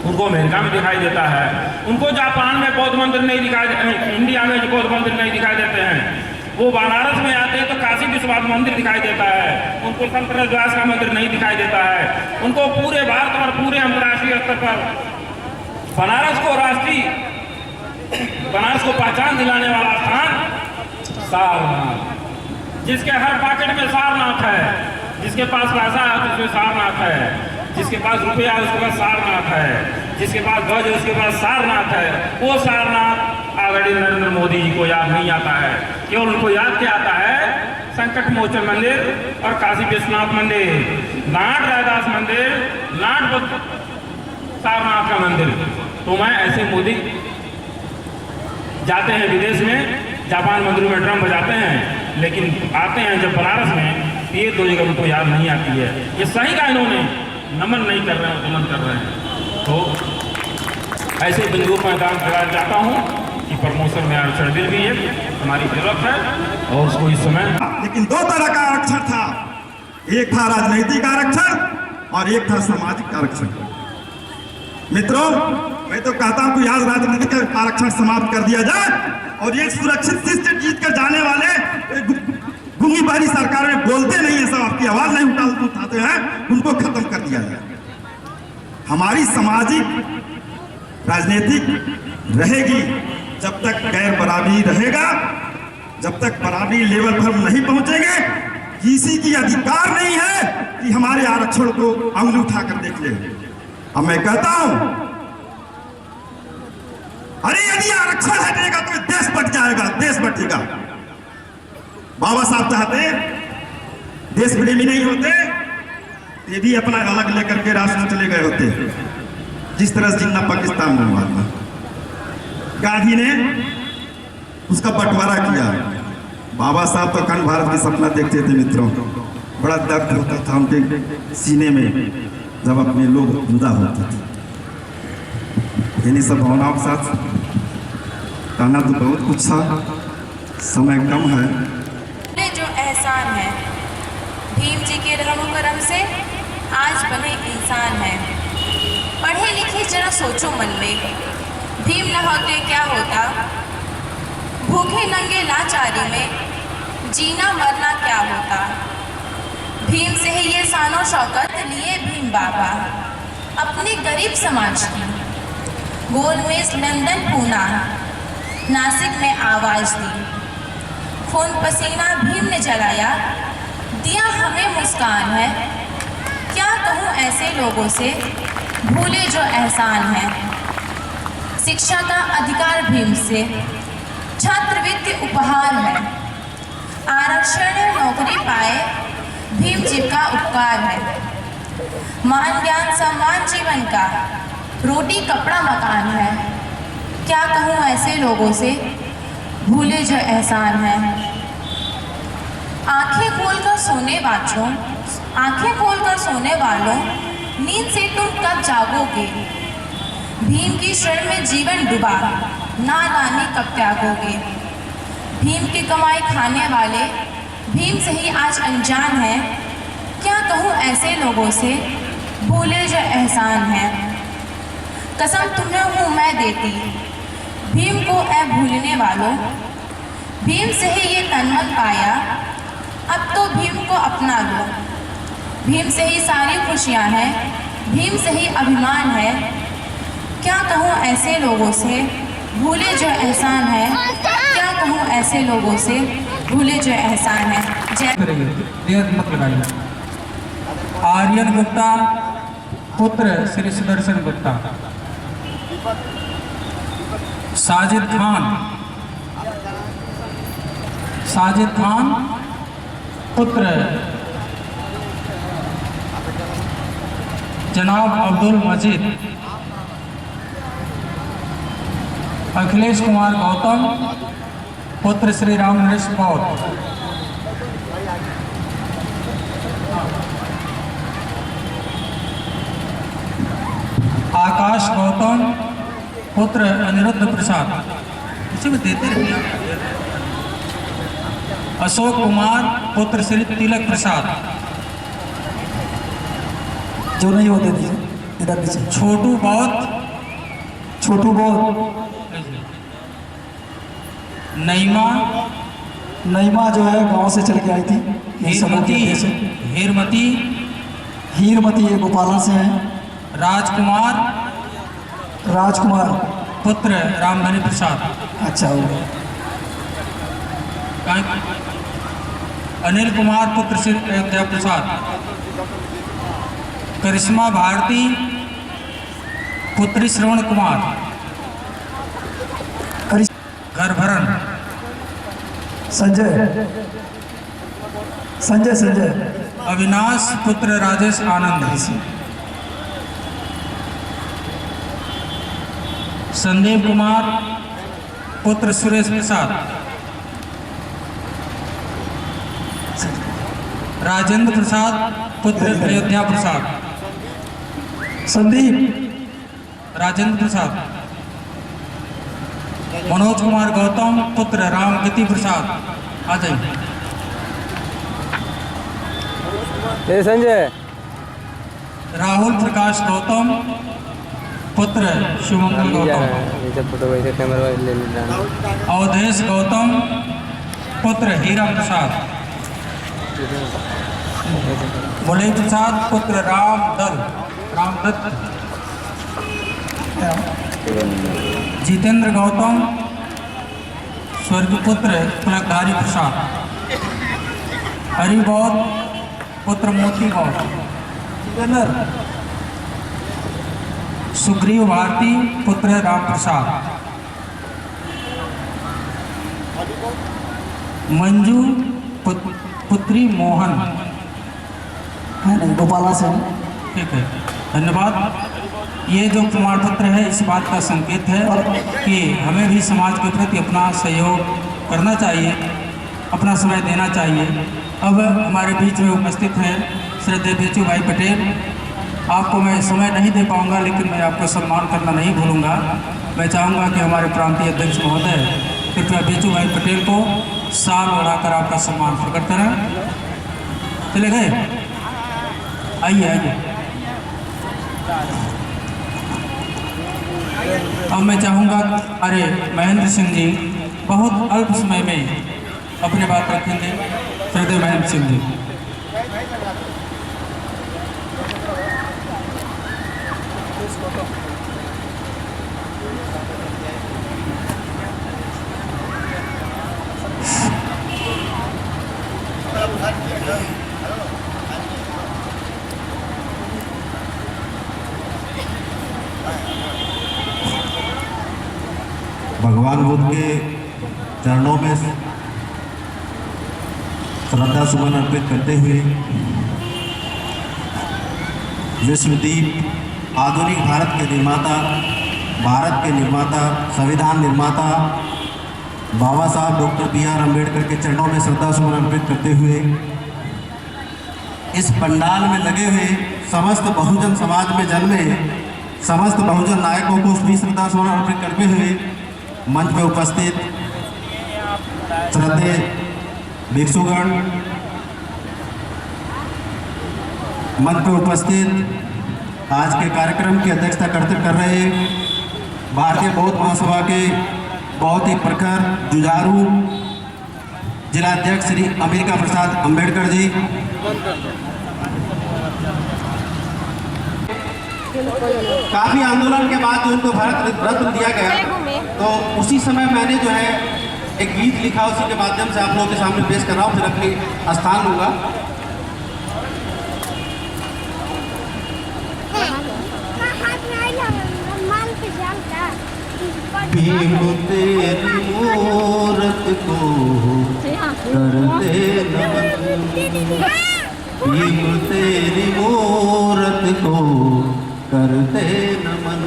उनको अमेरिका में दिखाई देता है, उनको जापान में बौद्ध मंदिर नहीं दिखाई देते, इंडिया में बौद्ध मंदिर नहीं दिखाई देते हैं। वो बनारस में आते हैं तो काशी विश्वनाथ मंदिर दिखाई देता है, उनको संत रविदास का मंदिर नहीं दिखाई देता है। उनको पूरे भारत और पूरे अंतर्राष्ट्रीय स्तर पर बनारस को पहचान दिलाने वाला स्थान सारनाथ, जिसके हर पॉकेट में सारनाथ है, जिसके पास पैसा है उसमें सारनाथ है, जिसके पास रुपया है उसके पास सारनाथ है, जिसके पास ध्वज है उसके पास सारनाथ है। वो सारनाथ आज ऑलरेडी नरेंद्र मोदी जी को याद नहीं आता है। केवल उनको याद क्या आता है? संकट मोचन मंदिर और काशी विश्वनाथ मंदिर, लाड रायदास मंदिर, लाड सारनाथ का मंदिर। तो मैं ऐसे मोदी जाते हैं विदेश में, जापान मंदिरों में ड्रम बजाते हैं, लेकिन आते हैं जब बनारस में तो ये दो जगह उनको याद नहीं आती है। ये सही का इन्होंने नमन नहीं कर रहे हैं, नमन कर रहे हैं। तो ऐसे बिंदुओं पर काम कराना चाहता हूँ कि प्रमोशन में आरक्षण बिल भी है, हमारी जरूरत है और उसको इस समय। लेकिन दो तरह का आरक्षण था, एक था राजनीतिक आरक्षण और एक था सामाजिक आरक्षण। मित्रों, मैं तो कहता हूं कि आज राजनीतिक आरक्षण समाप्त कर दिया जाए और एक सुरक्षित सीट से जीत कर जाने वाले गुंगी बारी सरकार में बोलते नहीं है, सब आपकी आवाज नहीं उठाते हैं, उनको खत्म कर दिया जाए। हमारी सामाजिक राजनीतिक रहेगी जब तक गैर बराबरी रहेगा, जब तक बराबरी लेवल पर हम नहीं पहुंचेंगे। किसी की अधिकार नहीं है कि हमारे आरक्षण को अंगुली उठाकर देख ले। अब मैं कहता हूं, अरे यदि आरक्षण हटेगा तो देश बट जाएगा, देश बटेगा। बाबा साहब चाहते देश प्रेमी नहीं होते, ये भी अपना अलग लेकर के राष्ट्र चले गए होते, जिस तरह से जिन्ना पाकिस्तान में हुआ था। गांधी ने उसका बंटवारा किया। बाबा साहब तो अखंड भारत की सपना देखते थे मित्रों। बड़ा दर्द होता था उनके सीने में जब अपने लोग जुदा होते थे। इन्हीं सब भावनाओं के साथ कहना तो बहुत कुछ था, समय कम है। जो एहसान है भीम जी के रहमो करम से आज बने इंसान हैं। पढ़े लिखे जरा सोचो मन में, भीम न होते क्या होता। भूखे नंगे लाचारी में जीना मरना क्या होता। भीम से ही ये शानो शौकत लिए भीम बाबा अपने गरीब समाज की। गोलमेज लंदन पूना नासिक में आवाज़ दी। खून पसीना भीम ने जलाया, दिया हमें मुस्कान है। क्या कहूँ ऐसे लोगों से भूले जो एहसान है। शिक्षा का अधिकार भीम से, छात्रवृत्ति उपहार है। आरक्षण नौकरी पाए भीम जी का उपकार है। मान ज्ञान सम्मान जीवन का, रोटी कपड़ा मकान है। क्या कहूँ ऐसे लोगों से भूले जो एहसान है। आंखें खोलकर सोने वालों, आंखें खोलकर सोने वालों, नींद से तुम कब जागोगे। भीम की शरण में जीवन डूबा, ना जाने कब त्यागोगे। भीम की कमाई खाने वाले भीम से ही आज अनजान है। क्या कहूँ ऐसे लोगों से भूले जो एहसान है। कसम तुम्हें हूँ मैं देती भीम को ऐ भूलने वालों। भीम से ही ये तन-मन पाया, अब तो भीम को अपना लो। भीम से ही सारी खुशियाँ हैं, भीम से ही अभिमान है। क्या कहूँ ऐसे लोगों से भूले जो एहसान है। क्या कहूँ ऐसे लोगों से भूले जो एहसान है। जय मत लगाइए। आर्यन गुप्ता पुत्र श्री सुदर्शन गुप्ता। साजिद खान, साजिद खान पुत्र जनाब अब्दुल मजीद। अखिलेश कुमार गौतम पुत्र श्री राम नरेश कौर। आकाश गौतम पुत्र अनिरुद्ध प्रसाद। इसी में देते रहिए। अशोक कुमार पुत्र श्री तिलक प्रसाद। जो नहीं होते दीजिए, इधर दीजिए। छोटू बौद्ध, छोटू बौद्ध। नईमा, नईमा जो है गांव से चल के आई थी। हीरमती, हीरमती, हीरमती ये गोपाला से है। राजकुमार, राजकुमार पुत्र रामधनी प्रसाद। अच्छा हो गया। अनिल कुमार पुत्र श्री अयोध्या प्रसाद। करिश्मा भारती पुत्री श्रवण कुमार। घरभरन संजय संजय संजय अविनाश पुत्र राजेश आनंद, संदीप कुमार पुत्र सुरेश प्रसाद, राजेंद्र प्रसाद पुत्र अयोध्या प्रसाद, संदीप राजेंद्र प्रसाद, मनोज कुमार गौतम पुत्र रामगति प्रसाद। आ जाइए। संजय राहुल प्रकाश गौतम पुत्र शिवमंगल गौतम, फोटो वैसे कैमरा ले लेना। अवधेश गौतम पुत्र हीरा प्रसाद, मुरली प्रसाद पुत्र रामदत्त, जितेंद्र गौतम स्वर्गीय पुत्र तिलकधारी प्रसाद, हरिबौद्ध पुत्र मोती बौद्ध, सुग्रीव भारती पुत्र राम प्रसाद, मंजू पुत्री मोहन, गोपाला से। ठीक है, धन्यवाद। ये जो प्रमाण पत्र है इस बात का संकेत है कि हमें भी समाज के प्रति अपना सहयोग करना चाहिए, अपना समय देना चाहिए। अब हमारे बीच में उपस्थित हैं श्रद्धेय बेचू भाई पटेल। आपको मैं समय नहीं दे पाऊंगा, लेकिन मैं आपको सम्मान करना नहीं भूलूंगा। मैं चाहूँगा कि हमारे प्रांतीय अध्यक्ष महोदय कृपया बेचू भाई पटेल को साल बढ़ाकर आपका सम्मान प्रकट करें। चले गए? आइए आइए। अब मैं चाहूँगा अरे महेंद्र सिंह जी बहुत अल्प समय में अपनी बात रखेंगे। श्रद्धेय महेंद्र सिंह जी। भगवान बुद्ध के चरणों में श्रद्धा सुमन अर्पित करते हुए विश्वदीप आधुनिक भारत के निर्माता, भारत के निर्माता, संविधान निर्माता बाबा साहब डॉक्टर B.R. अम्बेडकर के चरणों में श्रद्धा सुमन अर्पित करते हुए इस पंडाल में लगे हुए समस्त बहुजन समाज में जन्मे समस्त बहुजन नायकों को भी श्रद्धा सुमन अर्पित करते हुए मंच में उपस्थित श्रद्धेय भिक्षुगण, मंच में उपस्थित आज के कार्यक्रम की अध्यक्षता कर रहे भारतीय बौद्ध महासभा के बहुत ही प्रखर जुझारू जिलाध्यक्ष श्री अमेरिका प्रसाद अम्बेडकर जी, काफी आंदोलन के बाद जो उनको भारत रत्न दिया गया, तो उसी समय मैंने जो है एक गीत लिखा, उसी के माध्यम से आप लोगों के सामने पेश कर रहा हूँ, फिर अपनी स्थान लूंगा। भीम तेरी मूरत को करते नमन, भीम तेरी मूरत को करते नमन।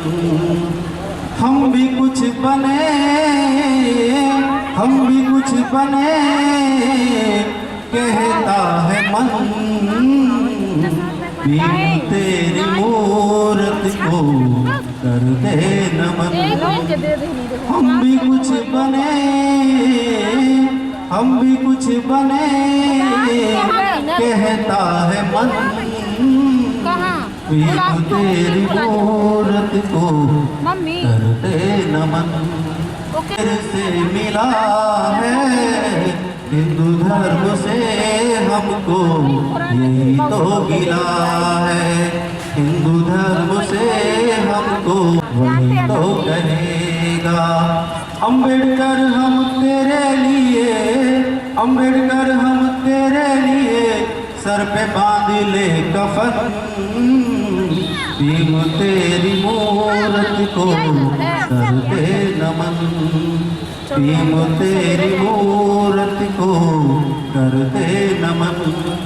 हम भी कुछ बने, हम भी कुछ बने, कहता है मन। भीम तेरी मूरत को करते नमन। हम भी कुछ बने, हम भी कुछ बने, कहता है मन। भीम तेरी मूरत को करते नमन। तेरे से मिला है हिंदू धर्म से हमको यही तो गिला है, हिंदू धर्म से हमको वही तो कहेगा। अम्बेडकर हम तेरे लिए, अम्बेडकर हम तेरे लिए सर पे बांध ले कफन। भीम तेरी मूरत को करते नमन। भीम तेरी मूर्ति को करते नमन।